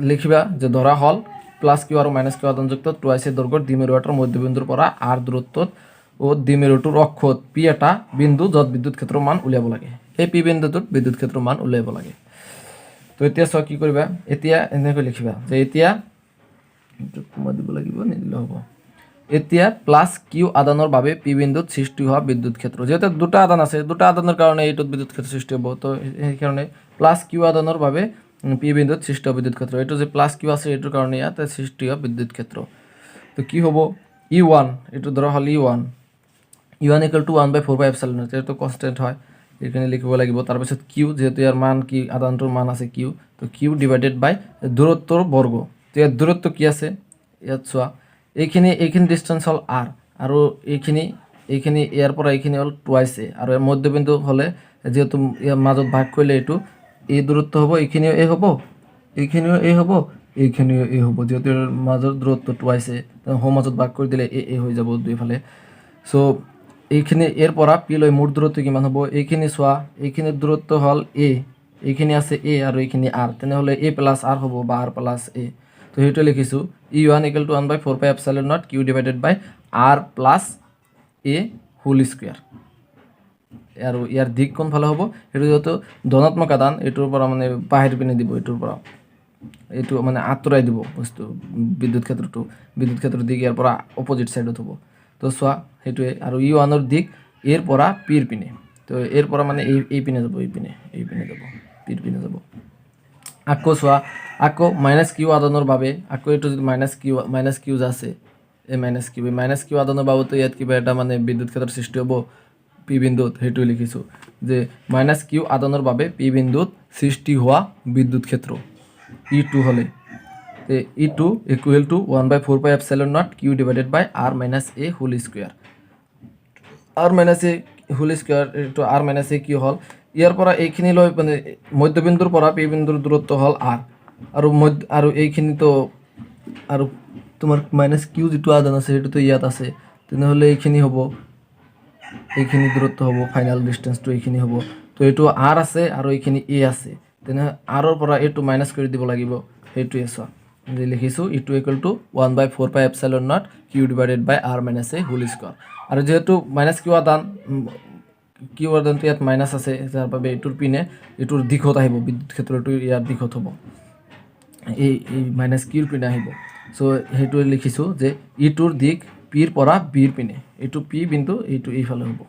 লিখিবা যে ধৰা হ'ল প্লাছ কিউ আৰু মাইনাছ কিউ আদানযুক্ত টুৱাইছ এ দৈৰ্ঘ্যৰ দ্বিমেৰু এটাৰ মধ্যবিন্দুৰ পৰা আৰ দূৰত্বত ও দ্বিমেৰুটোৰ অক্ষত পি এটা বিন্দু, য'ত বিদ্যুৎ ক্ষেত্ৰৰ মান উলিয়াব লাগে। সেই পি বিন্দুটোত বিদ্যুৎ ক্ষেত্ৰৰ মান উলিয়াব লাগে। তো এতিয়া চোৱা কি কৰিবা, এতিয়া এনেকৈ লিখিবা যে এতিয়া কমা দিব লাগিব, নিদিলে হ'ব। এতিয়া প্লাছ কিউ আদানৰ বাবে পি বিন্দুত সৃষ্টি হোৱা বিদ্যুৎ ক্ষেত্ৰ, যিহেতু দুটা আদান আছে, দুটা আদানৰ কাৰণে এইটোত বিদ্যুৎ ক্ষেত্ৰ সৃষ্টি হ'ব। তো সেইকাৰণে প্লাছ কিউ আদানৰ বাবে পি বিন্দুত সৃষ্টি হোৱা বিদ্যুৎ ক্ষেত্ৰ, এইটো যে প্লাছ কিউ আছে এইটোৰ কাৰণে ইয়াত সৃষ্টি হোৱা বিদ্যুৎ ক্ষেত্ৰ। তো কি হ'ব, E1, এইটো ধৰা হ'ল E1 ইকুৱেল টু 1/4 এইটো কনষ্টেণ্ট হয়, এইখিনি লিখিব লাগিব। তাৰপিছত কিউ, যিহেতু ইয়াৰ মান কি, আদানটোৰ মান আছে কিউ, তো কিউ ডিভাইডেড বাই দূৰত্বৰ বৰ্গ। তো ইয়াত দূৰত্ব কি আছে, ইয়াত চোৱা, এইখিনি ডিষ্টেঞ্চ হ'ল আৰ, আৰু এইখিনি ইয়াৰ পৰা এইখিনি হ'ল টুৱাইছ এ, আৰু ইয়াৰ মধ্যবিন্দু হ'লে যিহেতু ইয়াৰ মাজত ভাগ কৰিলে এইটো এই দূৰত্ব হ'ব, এইখিনিও এ হ'ব, এইখিনিও এ হ'ব, এইখিনিও এ হ'ব, যিহেতু ইয়াৰ মাজৰ দূৰত্ব টুৱাইছ এ, সৌ মাজত ভাগ কৰি দিলে এ হৈ যাব দুইফালে। চ' এইখিনি এৰ পৰা পি লৈ মোৰ দূৰত্ব কিমান হ'ব, এইখিনি চোৱা, এইখিনিৰ দূৰত্ব হ'ল এ, এইখিনি আছে এ আৰু এইখিনি আৰ, তেনেহ'লে এ প্লাছ আৰ হ'ব বা আৰ প্লাছ এ। তো সেইটো লিখিছোঁ, E1 equal to 1/4 Q divided by R plus A whole square. আৰু ইয়াৰ দিক কোনফালে হ'ব, সেইটো যিহেতু ধনাত্মক আদান, এইটোৰ পৰা মানে বাহিৰ পিনে দিব, এইটোৰ পৰা এইটো মানে আঁতৰাই দিব বস্তু, বিদ্যুৎ ক্ষেত্ৰৰ দিক ইয়াৰ পৰা অপজিট ছাইডত হ'ব। তো চোৱা সেইটোৱে, আৰু E1ৰ দিক এৰ পৰা পিৰ পিনে, তো এৰ পৰা মানে এই পিনে যাব, এই পিনে যাব, পিৰ পিনে যাব। আকৌ চোৱা, আকৌ মাইনাছ কিউ আদানৰ বাবে আকৌ এইটো যদি মাইনাছ কিউ যে আছে, এই মাইনাছ কিউ আদানৰ বাবেতো ইয়াত কিবা এটা মানে বিদ্যুৎ ক্ষেত্ৰৰ সৃষ্টি হ'ব, পি বিন্দুত সেইটো লিখিছোঁ যে মাইনাছ কিউ আদানৰ বাবে পি বিন্দুত সৃষ্টি হোৱা বিদ্যুৎ ক্ষেত্ৰ E2 হ'লে E2 equal to 1/4 pi epsilon naught Q divided by R minus A whole square R minus A whole square এইটো আৰ মাইনাছ এ কিউ হ'ল ইয়াৰ পৰা এইখিনিলৈ মানে মধ্যবিন্দুৰ পৰা পি বিন্দুৰ দূৰত্ব হ'ল আৰ আৰু এইখিনিতো আৰু তোমাৰ মাইনাছ কিউ যিটো আদান আছে সেইটোতো ইয়াত আছে তেনেহ'লে এইখিনি হ'ব এইখিনি দূৰত্ব হ'ব ফাইনেল ডিষ্টেঞ্চটো এইখিনি হ'ব তো এইটো আৰ আছে আৰু এইখিনি এ আছে তেনেহ'লে আৰৰ পৰা এইটো মাইনাছ কৰি দিব লাগিব সেইটোৱে চোৱা যে লিখিছোঁ ইটো equal to 1/4 pi epsilon naught Q divided by R minus A whole square আৰু যিহেতু মাইনাছ কিউ আদানটো ইয়াত মাইনাছ আছে যাৰ বাবে এইটোৰ পিনে এইটোৰ দিশত আহিব বিদ্যুৎ ক্ষেত্ৰটো ইয়াৰ দিশত হ'ব এই মাইনাছ কিউৰ পিনে আহিব চ' সেইটোৱে লিখিছোঁ যে ইটোৰ দিশ পিৰ পৰা বিৰ পিনে এইটো পি বিন্দু এইটো এইফালে হ'ব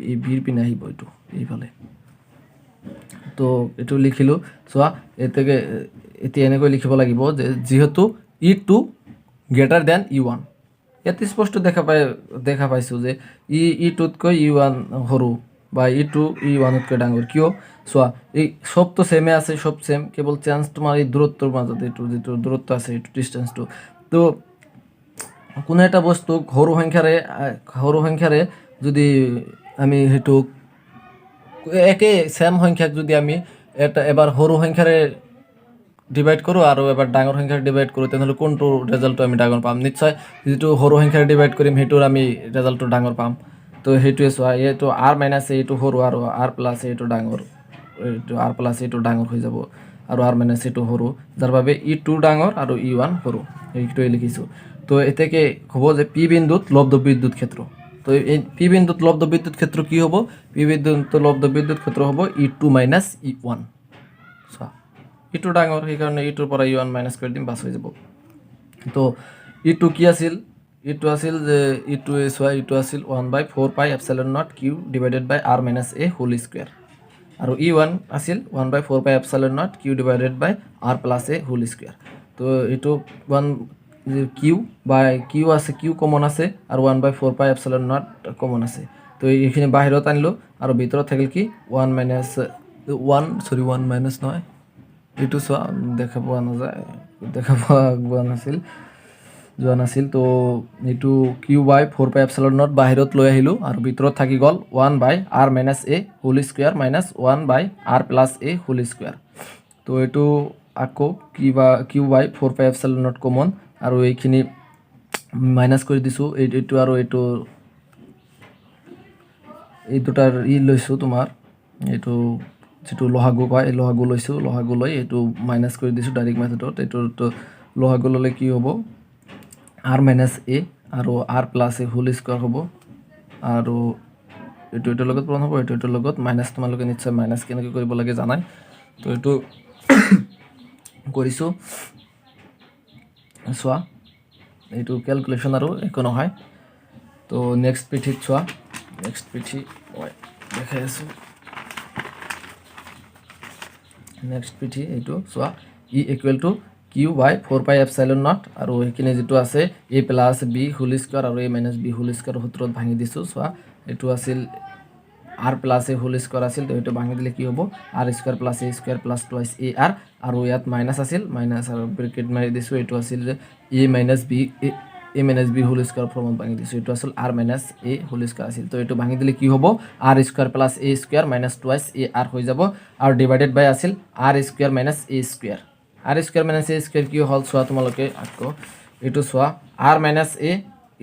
এই বিৰ পিনে আহিব এইটো এইফালে তো এইটো লিখিলোঁ চোৱা এতিয়া এনেকৈ লিখিব লাগিব যে যিহেতু E2 গ্ৰেটাৰ দেন E1 ইয়াত স্পষ্ট দেখা পাইছোঁ যে E2তকৈ E1 সৰু বা E2 E1তকৈ ডাঙৰ কিয় চোৱা এই সবটো ছেমে আছে সব ছেম কেৱল চেঞ্জ তোমাৰ এই দূৰত্বৰ মাজত এইটো যিটো দূৰত্ব আছে এইটো ডিষ্টেঞ্চটো তো কোনো এটা বস্তু সৰু সংখ্যাৰে যদি আমি সেইটো একেই ছেম সংখ্যাক যদি আমি এবাৰ সৰু সংখ্যাৰে ডিভাইড কৰোঁ আৰু এবাৰ ডাঙৰ সংখ্যাৰে ডিভাইড কৰোঁ তেনেহ'লে কোনটো ৰেজাল্টটো আমি ডাঙৰ পাম নিশ্চয় যিটো সৰু সংখ্যাৰে ডিভাইড কৰিম সেইটোৰ আমি ৰেজাল্টটো ডাঙৰ পাম তো সেইটোৱে চোৱা এইটো আৰ মাইনাছ এইটো সৰু আৰু আৰ প্লাছ এইটো ডাঙৰ এইটো আৰ প্লাছ এইটো ডাঙৰ হৈ যাব আৰু আৰ মাইনাছ এইটো সৰু যাৰ বাবে E2 ডাঙৰ আৰু E1 সৰু এইটোৱে লিখিছোঁ তো এতেকে হ'ব যে পি বিন্দুত লব্ধ বিদ্যুৎ ক্ষেত্ৰ তো এই পি বিন্দুত লব্ধ বিদ্যুৎ ক্ষেত্ৰ কি হ'ব পি বিন্দুত লব্ধ বিদ্যুৎ ক্ষেত্ৰ হ'ব E2 মাইনাছ E1 চোৱা E2 ডাঙৰ সেইকাৰণে E2ৰ পৰা E1 মাইনাছ কৰি দিম বাছ হৈ যাব তো E2 কি আছিল E2 আছিল যে E2 আছিল 1/4 pi epsilon naught Q divided by R minus A whole square আৰু E1 আছিল 1/4 pi epsilon naught Q divided by R plus A whole square তো এইটো কিউ আছে কিউ কমন আছে আৰু 1/4 পাই এপচাইলন নট কমন আছে তো এইখিনি বাহিৰত আনিলোঁ আৰু ভিতৰত থাকিল কি 1 মাইনাছ নহয় এইটো চোৱা দেখা পোৱা যোৱা নাছিল তো এইটো Q/4 পাই এপচাইলন নট বাহিৰত লৈ আহিলোঁ আৰু ভিতৰত থাকি গ'ল 1/r minus A whole square minus 1/r plus A whole square তো এইটো আকৌ Q/4 pi epsilon not common আৰু এইখিনি মাইনাছ কৰি দিছোঁ এইটো আৰু এইটো এই দুটাৰ লৈছোঁ তোমাৰ এইটো যিটো লহাগু কয় এই লহাগু লৈছোঁ লহাগু লৈ এইটো মাইনাছ কৰি দিছোঁ ডাইৰেক্ট মেথডত এইটো লহাগু ল'লে কি হ'ব আৰ মাইনাছ এ আৰু R plus A whole square হ'ব আৰু এইটোৰ লগত পূৰণ হ'ব এইটোৰ লগত মাইনাছ তোমালোকে নিশ্চয় মাইনাছ কেনেকৈ কৰিব লাগে জানাই তো এইটো কৰিছোঁ চোৱা এইটো কেলকুলেশ্যন আৰু একো নহয় তো নেক্সট পিঠিত চোৱা নেক্সট পিঠি মই দেখাই আছোঁ নেক্সট পিঠি এইটো চোৱা ই equal to Q/4 pi epsilon not আৰু সেইখিনি যিটো আছে A plus B whole square আৰু এ মাইনাছ বি হোল স্কুৱাৰ সূত্ৰত ভাঙি দিছোঁ চোৱা এইটো আছিল R plus A whole square আছিল তো এইটো ভাঙি দিলে কি হ'ব আৰ স্কুৱাৰ প্লাছ এ স্কুৱাৰ প্লাছ টুৱাইছ এ আৰ আৰু ইয়াত মাইনাছ আছিল মাইনাছ আৰু ব্ৰেকেট মাৰি দিছোঁ এইটো আছিল যে এ মাইনাছ বি হোল স্কুৱাৰ ফৰ্মত ভাঙি দিছোঁ এইটো আছিল R minus A whole square আছিল তো এইটো ভাঙি দিলে কি হ'ব আৰ স্কুৱাৰ প্লাছ এ স্কুৱাৰ মাইনাছ টুৱাইছ এ আৰ হৈ যাব আৰু ডিভাইডেড বাই আছিল R square minus A square R square minus A square কি হ'ল চোৱা তোমালোকে আকৌ এইটো চোৱা আৰ মাইনাছ এ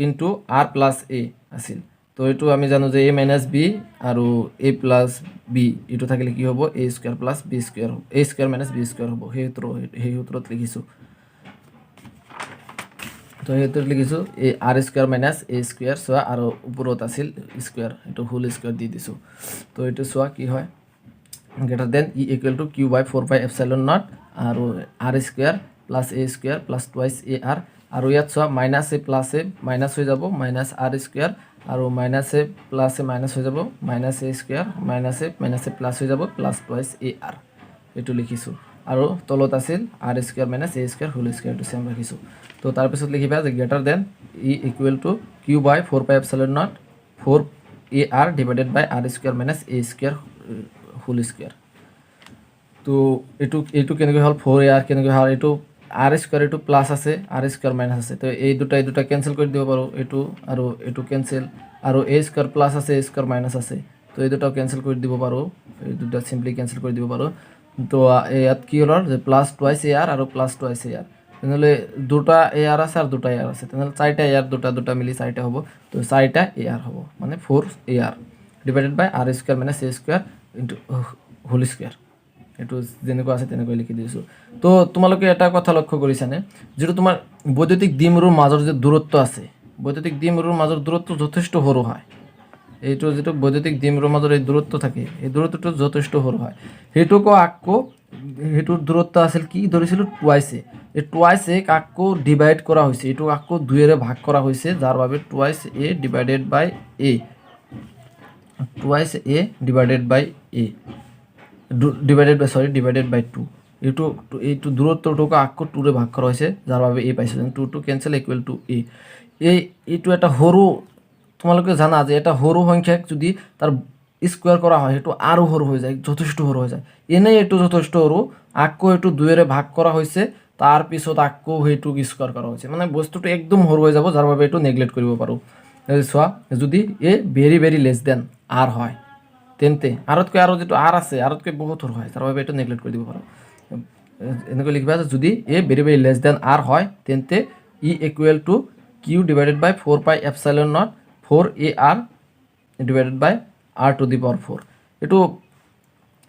ইনটু আৰ প্লাছ এ আছিল তো এইটো আমি জানো যে এ মাইনাছ বি আৰু এ প্লাছ বি এইটো থাকিলে কি হ'ব এ স্কুৱাৰ প্লাছ বি স্কুৱাৰ হ'ব এ স্কুৱাৰ মাইনাছ বি স্কুৱাৰ হ'ব সেই সূত্ৰত লিখিছোঁ তো সেইটোত লিখিছোঁ এ R square minus A square চোৱা আৰু ওপৰত আছিল স্কুৱাৰ এইটো হোল স্কুৱাৰ দি দিছোঁ তো এইটো চোৱা কি হয় greater than E equal to Q/4 pi epsilon not আৰু আৰ স্কুৱাৰ প্লাছ এ স্কুৱাৰ প্লাছ টুৱাইছ এ আৰ আৰু ইয়াত চোৱা minus A plus A minus হৈ যাব মাইনাছ আৰ স্কুৱাৰ আৰু minus A plus A minus হৈ যাব minus A square minus A plus হৈ যাব প্লাছ টুৱাইছ এ আৰ এইটো লিখিছোঁ আৰু তলত আছিল R square minus A square whole square এইটো ছেম ৰাখিছোঁ তো তাৰপিছত লিখিবা যে greater than E equal to Q/4 pi epsilon naught 4 A R divided by R square minus A square whole square. তো এইটো কেনেকৈ হ'ল 4ar কেনেকৈ হ'ল এইটো আর স্কোয়ার এইটো প্লাস আছে আর স্কোয়ার মাইনাস আছে, তো এই দুটা কেনসেল কৰি দিব পাৰোঁ, এইটো আৰু এইটো কেনসেল, আৰু এ স্কোয়াৰ প্লাস আছে এ স্কোয়াৰ মাইনাস আছে, তো এই দুটাও কেনসেল কৰি দিব পাৰোঁ, এই দুটা সিম্পলি কেনসেল কৰি দিব পাৰোঁ। তো ইয়াত কি হ'ল যে প্লাস টুৱাইছ এ আৰ আৰু প্লাস টুৱাইছ এ আৰ, তেনেহ'লে দুটা এ আৰ আছে আৰু দুটা এ আৰ আছে, তেনেহ'লে 4টা এ আৰ দুটা মিলি 4টা হ'ব, তো 4টা এ আৰ হ'ব, মানে 4ar divided by R square minus A square into whole square. এইটো যেনেকুৱা আছে তেনেকৈ লিখি দিছোঁ। তো তোমালোকে এটা কথা লক্ষ্য কৰিছানে, যিটো তোমাৰ বৈদ্যুতিক দ্বিমেৰুৰ মাজৰ যে দূৰত্ব আছে, বৈদ্যুতিক দ্বিমেৰুৰ মাজৰ দূৰত্ব যথেষ্ট সৰু হয়। এইটো যিটো বৈদ্যুতিক দ্বিমেৰুৰ মাজৰ এই দূৰত্ব থাকে, এই দূৰত্বটো যথেষ্ট সৰু হয়। সেইটোকো আকৌ সেইটোৰ দূৰত্ব আছিল কি ধৰিছিলোঁ টুৱাইছে, এই টুৱাইছে আকৌ ডিভাইড কৰা হৈছে, এইটো আকৌ 2ৰে ভাগ কৰা হৈছে, যাৰ বাবে twice A divided by A, twice A divided by A divided by 2, এইটো দূৰত্বটোক আকৌ 2ৰে ভাগ কৰা হৈছে, যাৰ বাবে এ পাইছোঁ, 2 কেনসেল ইকুৱেল টু এ। এইটো এটা সৰু, তোমালোকে জানা যে এটা সৰু সংখ্যাক যদি তাৰ স্কোয়াৰ কৰা হয় সেইটো আৰও সৰু হৈ যায়, যথেষ্ট সৰু হৈ যায়। এনেই এইটো যথেষ্ট সৰু, আকৌ এইটো 2ৰে ভাগ কৰা হৈছে, তাৰপিছত আকৌ সেইটোক স্কোয়াৰ কৰা হৈছে, মানে বস্তুটো একদম সৰু হৈ যাব, যাৰ বাবে এইটো নেগলেক্ট কৰিব পাৰোঁ। চোৱা, যদি A very very less than R হয়, তেন্তে আৰতকৈ আৰু যিটো আৰ আছে আৰতকৈ বহুত সৰু হয়, তাৰ বাবে এইটো নেগলেক্ট কৰি দিব পাৰোঁ। এনেকৈ লিখিবা যে যদি A very very less than R হয়, তেন্তে E equal to Q divided by 4 pi epsilon naught 4ar divided by r to the power 4।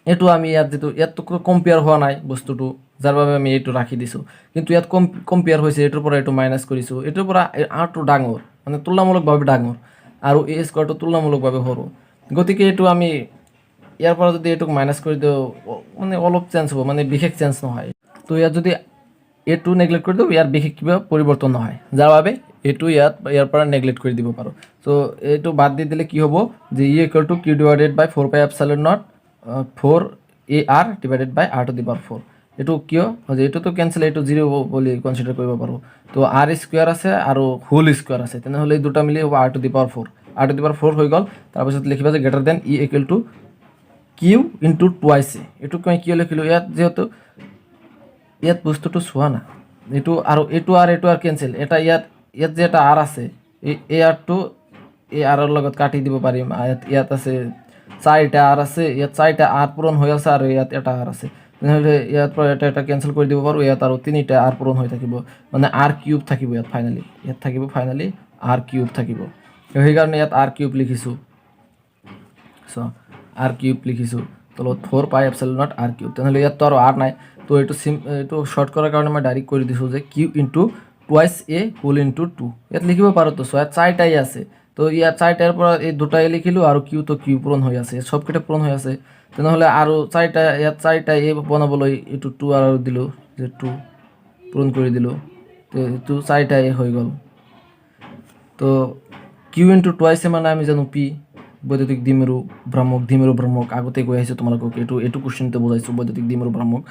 এইটো আমি ইয়াততো কম্পেয়াৰ হোৱা নাই বস্তুটো, যাৰ বাবে আমি এইটো ৰাখি দিছোঁ, কিন্তু ইয়াত কম্পেয়াৰ হৈছে, এইটোৰ পৰা এইটো মাইনাছ কৰিছোঁ, এইটোৰ পৰা আৰটো ডাঙৰ, মানে তুলনামূলকভাৱে ডাঙৰ, আৰু এ স্কোৱাৰটো তুলনামূলকভাৱে সৰু, গতিকে এইটো আমি ইয়াৰ পৰা যদি এইটোক মাইনাছ কৰি দিওঁ, মানে অলপ চেঞ্জ হ'ব, মানে বিশেষ চেঞ্জ নহয়। তো ইয়াত যদি এইটো নেগলেক্ট কৰি দিওঁ, ইয়াৰ বিশেষ কিবা পৰিৱৰ্তন নহয়, যাৰ বাবে এইটো ইয়াৰ পৰা নেগলেক্ট কৰি দিব পাৰোঁ। চ' এইটো বাদ দি দিলে কি হ'ব যে E equal to Q divided by 4 pi epsilon naught 4ar divided by r to the power 4। এইটো কিয় যে এইটোতো কেনচেল, এইটো 0 বুলি কনচিডাৰ কৰিব পাৰোঁ। তো r স্কোয়াৰ আছে আৰু হোল স্কোয়াৰ আছে, তেনেহ'লে এই দুটা মিলি হ'ব r to the power 4, r to the power 4 হৈ গ'ল। তাৰপিছত লিখিবা যে greater than E equal to Q into টুৱাইছে, এইটো মই কিয় লিখিলোঁ, যিহেতু ইয়াত বস্তুটো চোৱা না, এইটো আৰু কেনচেল, ইয়াত যে এটা আৰ আছে, এই আৰটো এই আৰৰ লগত কাটি দিব পাৰিম। ইয়াত আছে 4টা আৰ আছে, ইয়াত 4টা আৰ পূৰণ হৈ আছে, আৰু ইয়াত এটা আৰ আছে, তেনেহ'লে ইয়াৰ পৰা এটা কেনচেল কৰি দিব পাৰোঁ, ইয়াত আৰু 3টা আৰ পূৰণ হৈ থাকিব, মানে আৰ কিউব থাকিব ইয়াত ফাইনেলি আৰ কিউব থাকিব। সেইকাৰণে ইয়াত আৰ কিউব লিখিছোঁ, আৰ কিউব লিখিছোঁ, তলত 4 pi epsilon not R cube, তেনেহ'লে ইয়াততো আৰু আৰ নাই, তো এইটো শ্বৰ্ট কৰাৰ কাৰণে মই ডাইৰেক্ট কৰি দিছোঁ যে Q into twice A whole into 2, ইয়াত লিখিব পাৰোঁ। তো ইয়াত 4টাই আছে, তো ইয়াত 4টাৰ পৰা এই দুটাই লিখিলোঁ, আৰু কিউ পূৰণ হৈ আছে, চবকেইটা পূৰণ হৈ আছে, তেনেহ'লে আৰু 4টা এ বনাবলৈ এইটো 2 আৰু দিলোঁ, যে 2 পূৰণ কৰি দিলোঁ, তো এইটো 4টা এ হৈ গ'ল। তো কিউ ইনটু টুৱাইছে মানে আমি জানো পি, বৈদ্যুতিক দ্বিমেৰু ভ্ৰামক আগতে কৈ আহিছোঁ তোমালোকক, এইটো কুৱেশ্যনতে বুজাইছোঁ বৈদ্যুতিক দ্বিমেৰু ভ্ৰামক।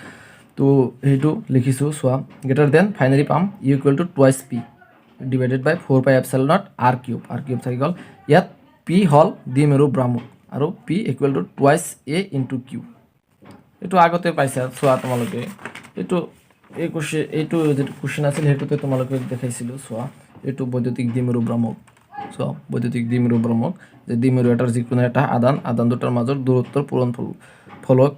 তো সেইটো লিখিছোঁ, চোৱা, গ্ৰেটাৰ দেন ফাইনেলি পাম E equal to twice P divided by 4 pi epsilon not R cube থাকি গ'ল। ইয়াত পি হ'ল দ্বিমেৰু ভ্ৰামক, আৰু P equal to twice A into Q. এইটো আগতে পাইছা, চোৱা তোমালোকে, এইটো যিটো কুৱেশ্যন আছিল সেইটোতে তোমালোকে দেখাইছিলোঁ, চোৱা, এইটো বৈদ্যুতিক দ্বিমেৰু ভ্ৰামক, চোৱা, বৈদ্যুতিক দ্বিমেৰু ভ্ৰামক, যে দ্বিমেৰু এটাৰ যিকোনো এটা আদান দুটাৰ মাজৰ দূৰত্বৰ ফলক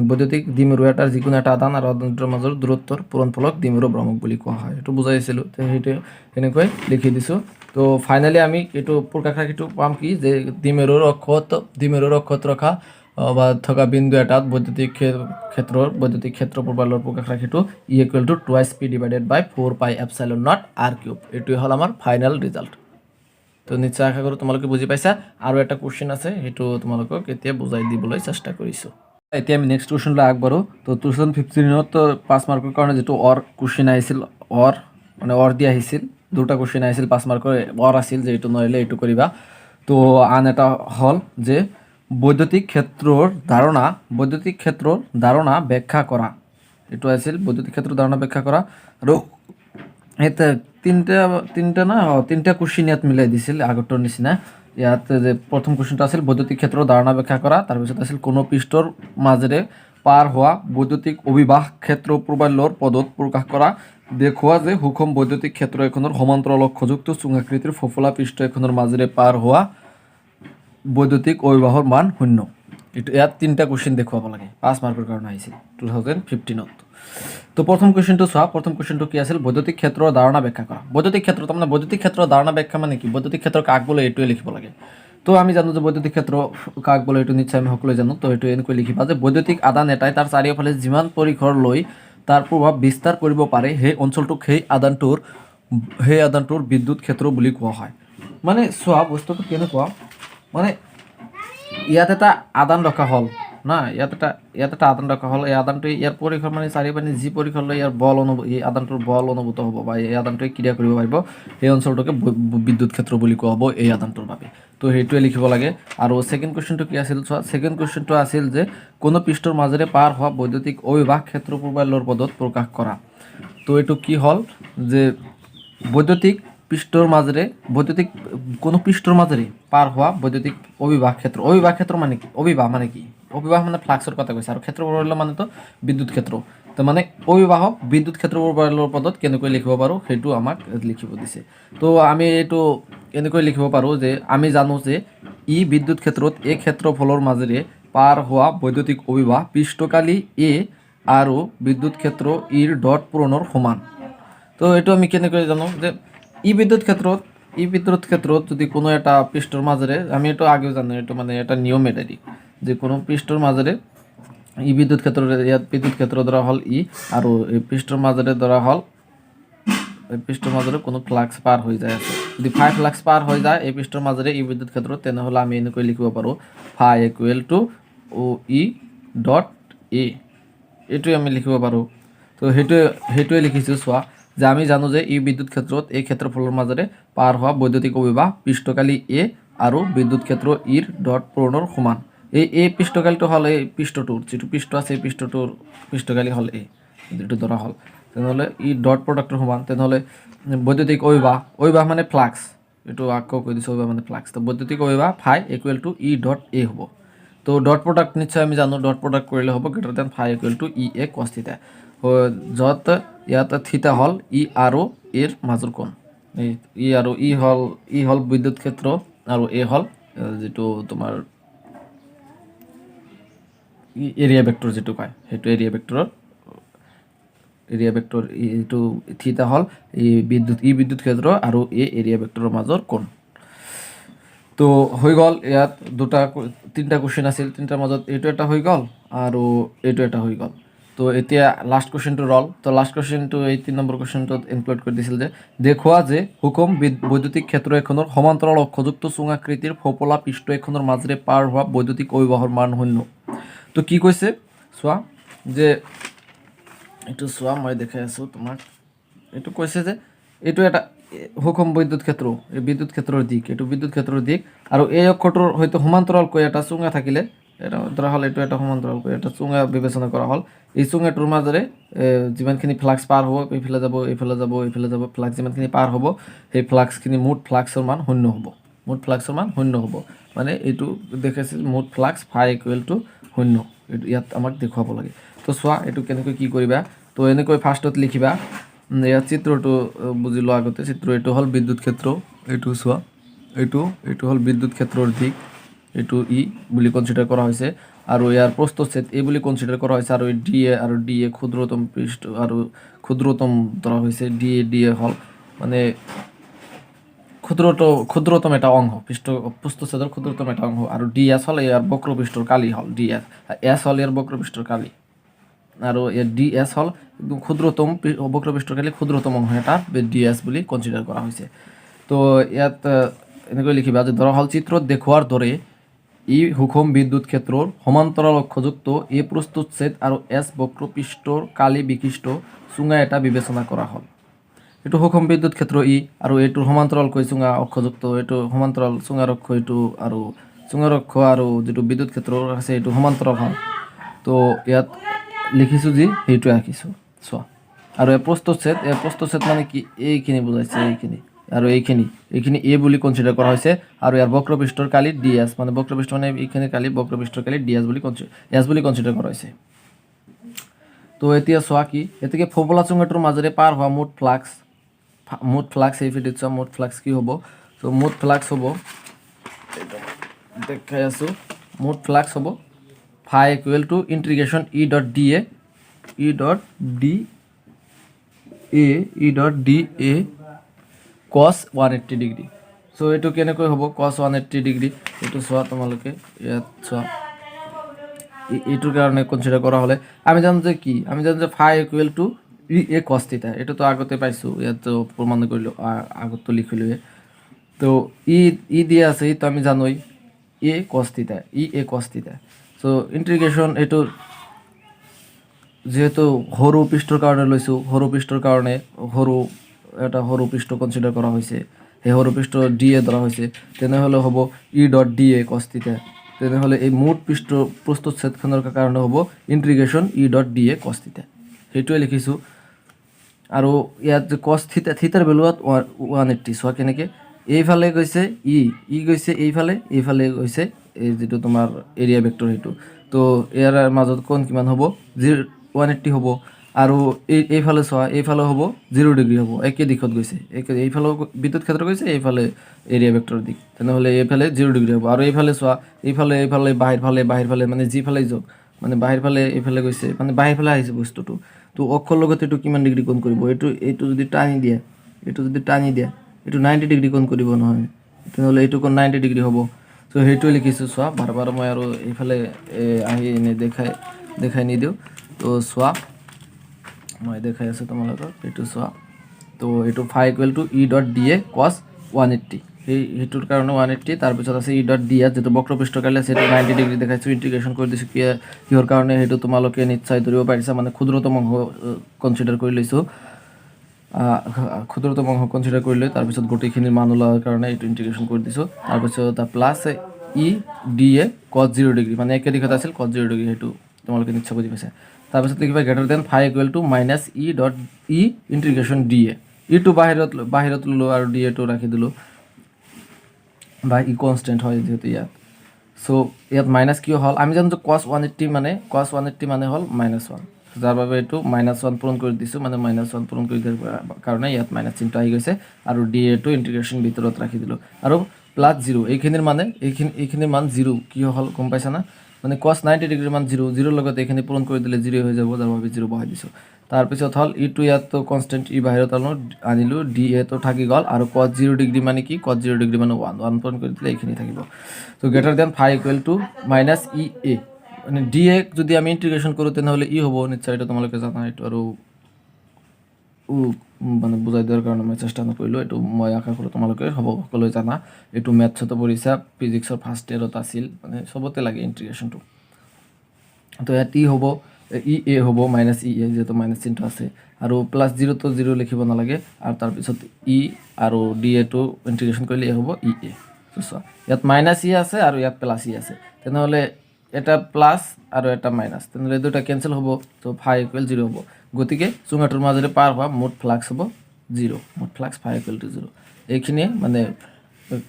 বৈদ্যুতিক দ্বিমেৰু এটাৰ যিকোনো এটা আদান আৰু আদান দুটাৰ মাজৰ দূৰত্বৰ ফলক দ্বিমেৰু ভ্ৰামক বুলি কোৱা হয়। এইটো বুজাইছিলোঁ, তো সেইটো সেনেকৈ লিখি দিছোঁ। তো ফাইনেলি আমি এইটো প্ৰকাশ ৰাশিটো পাম কি, যে দ্বিমেৰুৰ অক্ষত ৰখা বা থকা বিন্দু এটাত বৈদ্যুতিক ক্ষেত্ৰ প্ৰবালৰ প্ৰকাশ ৰাশিটো E equal to twice P divided by 4 pi epsilon not R cube. এইটোৱে হ'ল আমাৰ ফাইনেল ৰিজাল্ট। তো নিশ্চয় আশা কৰোঁ তোমালোকে বুজি পাইছা। আৰু এটা কুৱেশ্যন আছে, সেইটো তোমালোকক এতিয়া বুজাই দিবলৈ চেষ্টা কৰিছোঁ। এতিয়া আমি নেক্সট কুৱেশ্যনলৈ আগবাঢ়োঁ। তো 2015ত 5 মাৰ্কৰ কাৰণে যিটো কুৱেশ্যন আহিছিল, দিয়া আহিছিল, দুটা কুৱেশ্যন আহিছিল 5 মাৰ্কৰ, আছিল যে এইটো নোৱাৰিলে এইটো কৰিবা। তো আন এটা হ'ল যে বৈদ্যুতিক ক্ষেত্ৰৰ ধাৰণা ব্যাখ্যা কৰা, এইটো আছিল বৈদ্যুতিক ক্ষেত্ৰৰ ধাৰণা ব্যাখ্যা কৰা। আৰু তিনিটা কুৱেশ্যন ইয়াত মিলাই দিছিল আগৰটোৰ নিচিনা। ইয়াত যে প্ৰথম কুৱেশ্যনটো আছিল বৈদ্যুতিক ক্ষেত্ৰৰ ধাৰণা ব্যাখ্যা কৰা, তাৰপিছত আছিল কোনো পৃষ্ঠৰ মাজেৰে পাৰ হোৱা বৈদ্যুতিক অভিবাহ ক্ষেত্ৰ প্ৰবাল্যৰ পদত প্ৰকাশ কৰা, দেখুওৱা যে সুষম বৈদ্যুতিক ক্ষেত্ৰ এখনৰ সমান্তৰাল অক্ষযুক্ত চুঙাকৃতিৰ ফোফলা পৃষ্ঠ এখনৰ মাজেৰে পাৰ হোৱা বৈদ্যুতিক অভিবাহৰ মান 0। এইটো ইয়াত 3টা কুৱেশ্যন দেখুৱাব লাগে, 5 মাৰ্কৰ কাৰণে আহিছিল 2015ত। তো প্ৰথম কুৱেশ্যনটো চোৱা, প্ৰথম কুৱেশ্যনটো কি আছিল বৈদ্যুতিক ক্ষেত্ৰৰ ধাৰণা ব্যাখ্যা কৰা। বৈদ্যুতিক ক্ষেত্ৰ তাৰমানে বৈদ্যুতিক ক্ষেত্ৰৰ ধাৰণা ব্যাখ্যা মানে কি, বৈদ্যুতিক ক্ষেত্ৰৰ কাক বোলে এইটোৱে লিখিব লাগে। তো আমি জানো যে বৈদ্যুতিক ক্ষেত্ৰ কাক বোলে এইটো নিশ্চয় আমি সকলোৱে জানো। তো এইটো এনেকৈ লিখিবা যে বৈদ্যুতিক আদান এটাই তাৰ চাৰিওফালে যিমান পৰিসৰ লৈ তাৰ প্ৰভাৱ বিস্তাৰ কৰিব পাৰে সেই অঞ্চলটোক সেই আদানটোৰ বিদ্যুৎ ক্ষেত্ৰ বুলি কোৱা হয়। মানে চোৱা বস্তুটো কেনেকুৱা, মানে ইয়াত এটা আদান ৰখা হ'ল না, ইয়াত এটা আদান ৰখা হ'ল। এই আদানটোৱে ইয়াৰ পৰিসৰ মানে চাৰিওপিনে যি পৰিসৰ লৈ ইয়াৰ এই আদানটোৰ বল অনুভূত হ'ব বা এই আদানটোৱে ক্ৰিয়া কৰিব পাৰিব, সেই অঞ্চলটোকে বিদ্যুৎ ক্ষেত্ৰ বুলি কোৱা হ'ব এই আদানটোৰ বাবে। তো সেইটোৱে লিখিব লাগে। আৰু ছেকেণ্ড কুৱেশ্যনটো কি আছিল চোৱা, ছেকেণ্ড কুৱেশ্যনটো আছিল যে কোনো পৃষ্ঠৰ মাজেৰে পাৰ হোৱা বৈদ্যুতিক অভিবাহ ক্ষেত্ৰ প্ৰবাল্যৰ পদত প্ৰকাশ কৰা। তো এইটো কি হ'ল যে কোনো পৃষ্ঠৰ মাজেৰে পাৰ হোৱা বৈদ্যুতিক অভিবাহ ক্ষেত্ৰ মানে কি, অভিবাহ মানে ফ্লাক্সৰ কথা কৈছে, আৰু ক্ষেত্ৰ প্ৰবাল্য মানেতো বিদ্যুৎ ক্ষেত্ৰ। তো মানে অভিবাহক বিদ্যুৎ ক্ষেত্ৰ প্ৰবাল্যৰ পদত কেনেকৈ লিখিব পাৰোঁ সেইটো আমাক লিখিব দিছে। তো আমি এইটো এনেকৈ লিখিব পাৰোঁ যে আমি জানো যে ই বিদ্যুৎ ক্ষেত্ৰত এই ক্ষেত্ৰফলৰ মাজেৰে পাৰ হোৱা বৈদ্যুতিক অভিবাহ পৃষ্ঠকালি এ আৰু বিদ্যুৎ ক্ষেত্ৰ ইৰ ডট পূৰণৰ সমান। তো এইটো আমি কেনেকৈ জানো যে ই বিদ্যুৎ ক্ষেত্ৰত যদি কোনো এটা পৃষ্ঠৰ মাজেৰে, আমি এইটো আগেও জানো, এইটো মানে এটা নিয়ম এটাই যে কোনো পৃষ্ঠৰ মাজেৰে ই বিদ্যুৎ ক্ষেত্ৰৰ, ইয়াত বিদ্যুৎ ক্ষেত্ৰ ধৰা হ'ল ই, আৰু এই পৃষ্ঠৰ মাজেৰে ধৰা হ'ল এই পৃষ্ঠৰ মাজেৰে কোনো ফ্লাক্স পাৰ হৈ যায় আছে। যদি ফাই ফ্লাক্স পাৰ হৈ যায় এই পৃষ্ঠৰ মাজেৰে ই বিদ্যুৎ ক্ষেত্ৰত, তেনেহ'লে আমি এনেকৈ লিখিব পাৰোঁ phi equal to E dot A, এইটোৱে আমি লিখিব পাৰোঁ। তো সেইটোৱে লিখিছোঁ। চোৱা যে আমি জানো যে ই বিদ্যুৎ ক্ষেত্ৰত এই ক্ষেত্ৰফলৰ মাজেৰে পাৰ হোৱা বৈদ্যুতিক অভিবাহ পৃষ্ঠকালি এ আৰু বিদ্যুৎ ক্ষেত্ৰ ইৰ ডট পূৰণৰ সমান। এই পৃষ্ঠকালিটো হ'ল এই পৃষ্ঠটোৰ যিটো পৃষ্ঠ আছে, এই পৃষ্ঠটোৰ পৃষ্ঠকালি হ'ল এ, যিটো ধৰা হ'ল, তেনেহ'লে ই ডট প্ৰডাক্টৰ সমান। তেনেহ'লে বৈদ্যুতিক অভিবাহ মানে ফ্লাক্স, এইটো আকৌ কৈ দিছোঁ, অভিবাহ মানে ফ্লাক্স। তো বৈদ্যুতিক অভিবাহ phi equal to E dot A হ'ব। তো ডট প্ৰডাক্ট নিশ্চয় আমি জানো, ডট প্ৰডাক্ট কৰিলে হ'ব greater than phi equal to E A cos theta, য'ত ইয়াত থিটা হ'ল ই আৰু এৰ মাজৰ কোণ। ই হ'ল বিদ্যুৎ ক্ষেত্ৰ আৰু এ হ'ল যিটো তোমাৰ এৰিয়া ভেক্টৰ যিটো কয়, সেইটো এৰিয়া ভেক্টৰ এইটো থিটা হ'ল ই বিদ্যুৎ ক্ষেত্ৰ আৰু এৰিয়া ভেক্টৰৰ মাজৰ কোণ। তো হৈ গ'ল, ইয়াত 3টা কুৱেশ্যন আছিল, 3টাৰ মাজত এইটো এটা হৈ গ'ল আৰু এইটো এটা হৈ গ'ল। তো এতিয়া লাষ্ট কুৱেশ্যনটো ৰ'ল। তো লাষ্ট কুৱেশ্যনটো এই 3 নম্বৰ কুৱেশ্যনটোত ইনক্লুড কৰি দিছিল যে দেখুওৱা যে সুষম বৈদ্যুতিক ক্ষেত্ৰ এখনৰ সমান্তৰাল অক্ষযুক্ত চুঙাকৃতিৰ ফোপলা পৃষ্ঠ এখনৰ মাজেৰে পাৰ হোৱা বৈদ্যুতিক অভিবাহৰ মান 0। তো কি কৈছে চোৱা, যে এইটো চোৱা মই দেখাই আছোঁ তোমাক। এইটো কৈছে যে এইটো এটা সুষম বিদ্যুৎ ক্ষেত্ৰ, এই বিদ্যুৎ ক্ষেত্ৰৰ দিশ, এইটো বিদ্যুৎ ক্ষেত্ৰৰ দিশ, আৰু এই অক্ষটোৰ হয়তো সমান্তৰালকৈ এটা চুঙা থাকিলে, এটা ধৰা হ'ল এইটো এটা সমান্তৰালকৈ এটা চুঙা বিবেচনা কৰা হ'ল। এই চুঙাটোৰ মাজেৰে যিমানখিনি ফ্লাক্স পাৰ হ'ব, এইফালে যাব, ফ্লাক্স যিমানখিনি পাৰ হ'ব, সেই ফ্লাক্সখিনি মুঠ ফ্লাক্সৰ মান 0 হ'ব। মানে এইটো দেখাইছে মুঠ ফ্লাক্স ফাই ইকুৱেল টু 0, এইটো ইয়াত আমাক দেখুৱাব লাগে। তো চোৱা এইটো কেনেকৈ কি কৰিবা। তো এনেকৈ ফাৰ্ষ্টত লিখিবা, ইয়াত চিত্ৰটো বুজি লোৱা আগতে, এইটো হ'ল বিদ্যুৎ ক্ষেত্ৰ, এইটো চোৱা, এইটো হ'ল বিদ্যুৎ ক্ষেত্ৰৰ দিশ, এইটো ই বুলি কনচিডাৰ কৰা হৈছে, আৰু ইয়াৰ প্ৰস্থচ্ছেদ এই বুলি কনচিডাৰ কৰা হৈছে, আৰু ডি এ ক্ষুদ্ৰতম পৃষ্ঠ আৰু ক্ষুদ্ৰতম ধৰা হৈছে, ডি এ হ'ল মানে ক্ষুদ্রতম এটা অংশ, প্রস্থচ্ছেদের ক্ষুদ্রতম এটা অংশ, আর ডিএস হল ইয়ার বক্রপৃষ্ঠর কালি হল ডিএস, এস হল ইয়ার বক্রপৃষ্ঠর কালি, আর এর ডিএস হল ক্ষুদ্রতম বক্রপৃষ্ঠর কালি ক্ষুদ্রতম অংশ, এটা ডিএস বুলি কনচিডাৰ কৰা হৈছে। তো ইয়াত এনেকৈ লিখিবা যে ধৰা হ'ল চিত্ৰত দেখুওৱাৰ দৰে ই সুষম বিদ্যুৎ ক্ষেত্ৰৰ সমান্তৰাল অক্ষযুক্ত এ প্ৰস্তুচ্ছেদ আৰু এছ বক্ৰপৃষ্ঠৰ কালি বিশিষ্ট চুঙা এটা বিবেচনা কৰা হ'ল। এইটো সুষম বিদ্যুৎ ক্ষেত্ৰ ই, আৰু এইটোৰ সমান্তৰালকৈ চুঙা অক্ষযুক্ত, এইটো সমান্তৰাল চুঙাৰ অক্ষ, এইটো আৰু চুঙাৰ অক্ষ আৰু যিটো বিদ্যুৎ ক্ষেত্ৰ আছে এইটো সমান্তৰাল হয়। তো ইয়াত লিখিছোঁ যি সেইটোৱে আঁকিছোঁ চোৱা। আৰু এই প্ৰস্থচ্ছেদ মানে কি, এইখিনি বুজাইছে, এইখিনি আৰু এইখিনি এ বুলি কনচিডাৰ কৰা হৈছে আৰু ইয়াৰ বক্ৰপৃষ্ঠৰ কালি ডিএছ মানে বক্ৰপৃষ্ঠ মানে এইখিনি কালি বক্ৰপৃষ্ঠৰ কালি ডিএছ বুলি এছ বুলি কনচিডাৰ কৰা হৈছে। তো এতিয়া চোৱা কি এতেকে ফোপলা চুঙাটোৰ মাজেৰে পাৰ হোৱা মুঠ ফ্লাক্স এই ভিডিঅ'ত চোৱা মুঠ ফ্লাক্স কি হ'ব। তো মুঠ ফ্লাক্স হ'ব দেখাই আছোঁ মুঠ ফ্লাক্স হ'ব phi equal to integration E dot D A cos 180 degree. চ' এইটো কেনেকৈ হ'ব কছ 180 ডিগ্ৰী এইটো চোৱা তোমালোকে ইয়াত চোৱা এইটোৰ কাৰণে কনচিডাৰ কৰা হ'লে আমি জানো যে ফাই equal to E A cos থিটা এইটোতো আগতে পাইছোঁ ইয়াতো প্ৰমাণ কৰিলোঁ আগতো লিখিলোঁৱে। তো ই দিয়া আছে তো আমি জানোই এ কছ থিটা চ' ইণ্টিগ্ৰেশ্যন এইটো যিহেতু সৰু পৃষ্ঠৰ কাৰণে লৈছোঁ সৰু পৃষ্ঠ কনচিডাৰ কৰা হৈছে সেই সৰু পৃষ্ঠ ডি এ ধৰা হৈছে তেনেহ'লে হ'ব ই ডট ডি এ কছ থিটা তেনেহ'লে এই মুঠ প্ৰস্তুতছেদখনৰ কাৰণে হ'ব integration E dot D A cos থিটা সেইটোৱে লিখিছোঁ। আৰু ইয়াত যে কছ থিটাৰ ভেলুৱাত 180 চোৱা কেনেকৈ এইফালে গৈছে গৈছে এইফালে গৈছে এই যিটো তোমাৰ এৰিয়া ভেক্টৰ সেইটো তো ইয়াৰ মাজত কোণ কিমান হ'ব 180 হ'ব আৰু এইফালে চোৱা এইফালে হ'ব 0 ডিগ্ৰী হ'ব একে দিশত গৈছে এইফালেও বিদ্যুৎ ক্ষেত্ৰ গৈছে এইফালে এৰিয়া ভেক্টৰ দিশ তেনেহ'লে এইফালে 0 ডিগ্ৰী হ'ব আৰু এইফালে চোৱা এইফালে বাহিৰ ফালে মানে যিফালে যাওক মানে বাহিৰ ফালে এইফালে গৈছে মানে বাহিৰ ফালে আহিছে বস্তুটো তো অক্ষৰ লগত এইটো কিমান ডিগ্ৰী কোণ কৰিব এইটো যদি টানি দিয়ে এইটো 90 ডিগ্ৰী কোণ কৰিব নহয় তেনেহ'লে এইটো কোণ 90 ডিগ্ৰী হ'ব। চ' সেইটোৱে লিখিছোঁ চোৱা বাৰ মই আৰু এইফালে আহি এনে দেখাই নিদিওঁ তো চোৱা মই দেখাই আছোঁ তোমালোকক এইটো চোৱা তো এইটো phi equal to E dot D A cos 180 সেইটোৰ কাৰণে 180 তাৰপিছত আছে ই ডট ডি এছ যিটো বক্ৰপৃষ্ঠৰ কাৰণে আছে সেইটো 90 ডিগ্ৰী দেখাইছোঁ ইণ্টিগ্ৰেশ্যন কৰি দিছোঁ কিহৰ কাৰণে সেইটো তোমালোকে নিশ্চয় ধৰিব পাৰিছা মানে ক্ষুদ্ৰতম অংশ কনচিডাৰ কৰি লৈছোঁ ক্ষুদ্ৰতম অংশ কনচিডাৰ কৰি লৈ তাৰপিছত গোটেইখিনিৰ মান ওলোৱাৰ কাৰণে এইটো ইণ্টিগ্ৰেশ্যন কৰি দিছোঁ তাৰপিছত প্লাছ ই ডি এ কছ 0 ডিগ্ৰী মানে একে দিশত আছিল কছ 0 ডিগ্ৰী সেইটো তোমালোকে নিশ্চয় বুজি পাইছা। তাৰপিছত লিখিবা greater than phi equal to minus E dot E integration D A ইটো বাহিৰত ল'লোঁ আৰু ডি এটো ৰাখি দিলোঁ বা ই কনষ্টেণ্ট হয় যিহেতু ইয়াত। চ' ইয়াত মাইনাছ কিয় হ'ল আমি জানো যে কছ 180 মানে হ'ল -1 যাৰ বাবে এইটো -1 পূৰণ কৰি দিছোঁ মানে -1 পূৰণ কৰি দিয়াৰ কাৰণে ইয়াত মাইনাছ চিহ্নটো আহি গৈছে আৰু ডি এটো ইণ্টিগ্ৰেশ্যন ভিতৰত ৰাখি দিলোঁ আৰু প্লাছ 0 এইখিনিৰ মান 0 কি হ'ল গম পাইছা না মানে কছ 90 ডিগ্ৰীৰ মান 0 লগত এইখিনি পূৰণ কৰি দিলে 0 হৈ যাব যাৰ বাবে 0 বহাই দিছোঁ। তাৰপিছত হ'ল ইটো ইয়াততো কনষ্টেণ্ট ই বাহিৰত আনিলোঁ ডি এটো থাকি গ'ল আৰু কছ 0 ডিগ্ৰী মানে কি কছ 0 ডিগ্ৰী মানে 1 পূৰণ কৰি দিলে এইখিনি থাকিব। ত' greater than phi equal to minus E A মানে ডি এ যদি আমি ইণ্টিগ্ৰেশ্যন কৰোঁ তেনেহ'লে ই হ'ব নিশ্চয় এইটো তোমালোকে জানা এইটো আৰু মানে বুজাই দিয়াৰ কাৰণে মই চেষ্টা নকৰিলোঁ এইটো মই আশা কৰোঁ তোমালোকে সকলোৱে জানা এইটো মেথছতো পঢ়িছা ফিজিক্সৰ ফাৰ্ষ্ট ইয়েৰত আছিল মানে চবতে লাগে ইণ্টিগ্ৰেশ্যনটো। তো ইয়াত ই হ'ব ই এ হ'ব মাইনাছ ই এ যিহেতু মাইনাছ চিহ্নটো আছে আৰু প্লাছ 0 তো 0 লিখিব নালাগে আৰু তাৰপিছত ই আৰু ডি এটো ইণ্টিগ্ৰেশ্যন কৰিলে হ'ব ই এ চোৱা ইয়াত মাইনাছ ই আছে আৰু ইয়াত প্লাছ ই আছে তেনেহ'লে এটা প্লাছ আৰু এটা মাইনাছ তেনেহ'লে দুটা কেঞ্চেল হ'ব ত' ফাই ইকুৱেল 0 হ'ব গতিকে চুঙাটোৰ মাজেৰে পাৰ হোৱা মুঠ ফ্লাক্স হ'ব 0 মুঠ ফ্লাক্স ফাই ইকুৱেল টু 0 এইখিনিয়ে মানে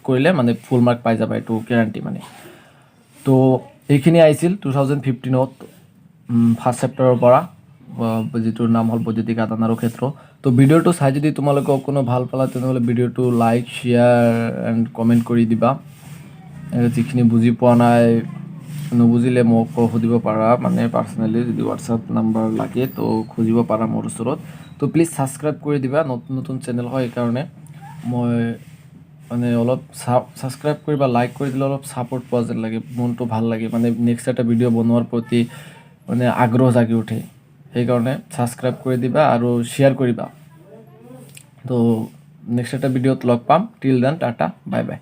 কৰিলে মানে ফুল মাৰ্ক পাই যাবা এইটো গেৰাণ্টি মানে। তো এইখিনি আহিছিল 2015ত ফাৰ্ষ্ট চেপ্টাৰৰ পৰা যিটোৰ নাম হ'ল বৈদ্যুতিক আদান আৰু ক্ষেত্ৰ। তো ভিডিঅ'টো চাই যদি তোমালোকে কোনো ভাল পালা তেনেহ'লে ভিডিঅ'টো লাইক শ্বেয়াৰ এণ্ড কমেণ্ট কৰি দিবা। যিখিনি বুজি পোৱা নাই নুবুজিলে মোক সুধিব পাৰা মানে পাৰ্চনেলি যদি হোৱাটছআপ নাম্বাৰ লাগে তো খুজিব পাৰা মোৰ ওচৰত। তো প্লিজ ছাবস্ক্ৰাইব কৰি দিবা নতুন চেনেল হয় সেইকাৰণে মই মানে অলপ ছাবস্ক্ৰাইব কৰি বা লাইক কৰি দিলে অলপ ছাপোৰ্ট পোৱা যেন লাগে মনটো ভাল লাগে মানে নেক্সট এটা ভিডিঅ' বনোৱাৰ প্ৰতি মানে আগ্ৰহ জাগি উঠে সেইকাৰণে ছাবস্ক্ৰাইব কৰি দিবা আৰু শ্বেয়াৰ কৰিবা। তো নেক্সট এটা ভিডিঅ'ত লগ পাম till then tata bye bye.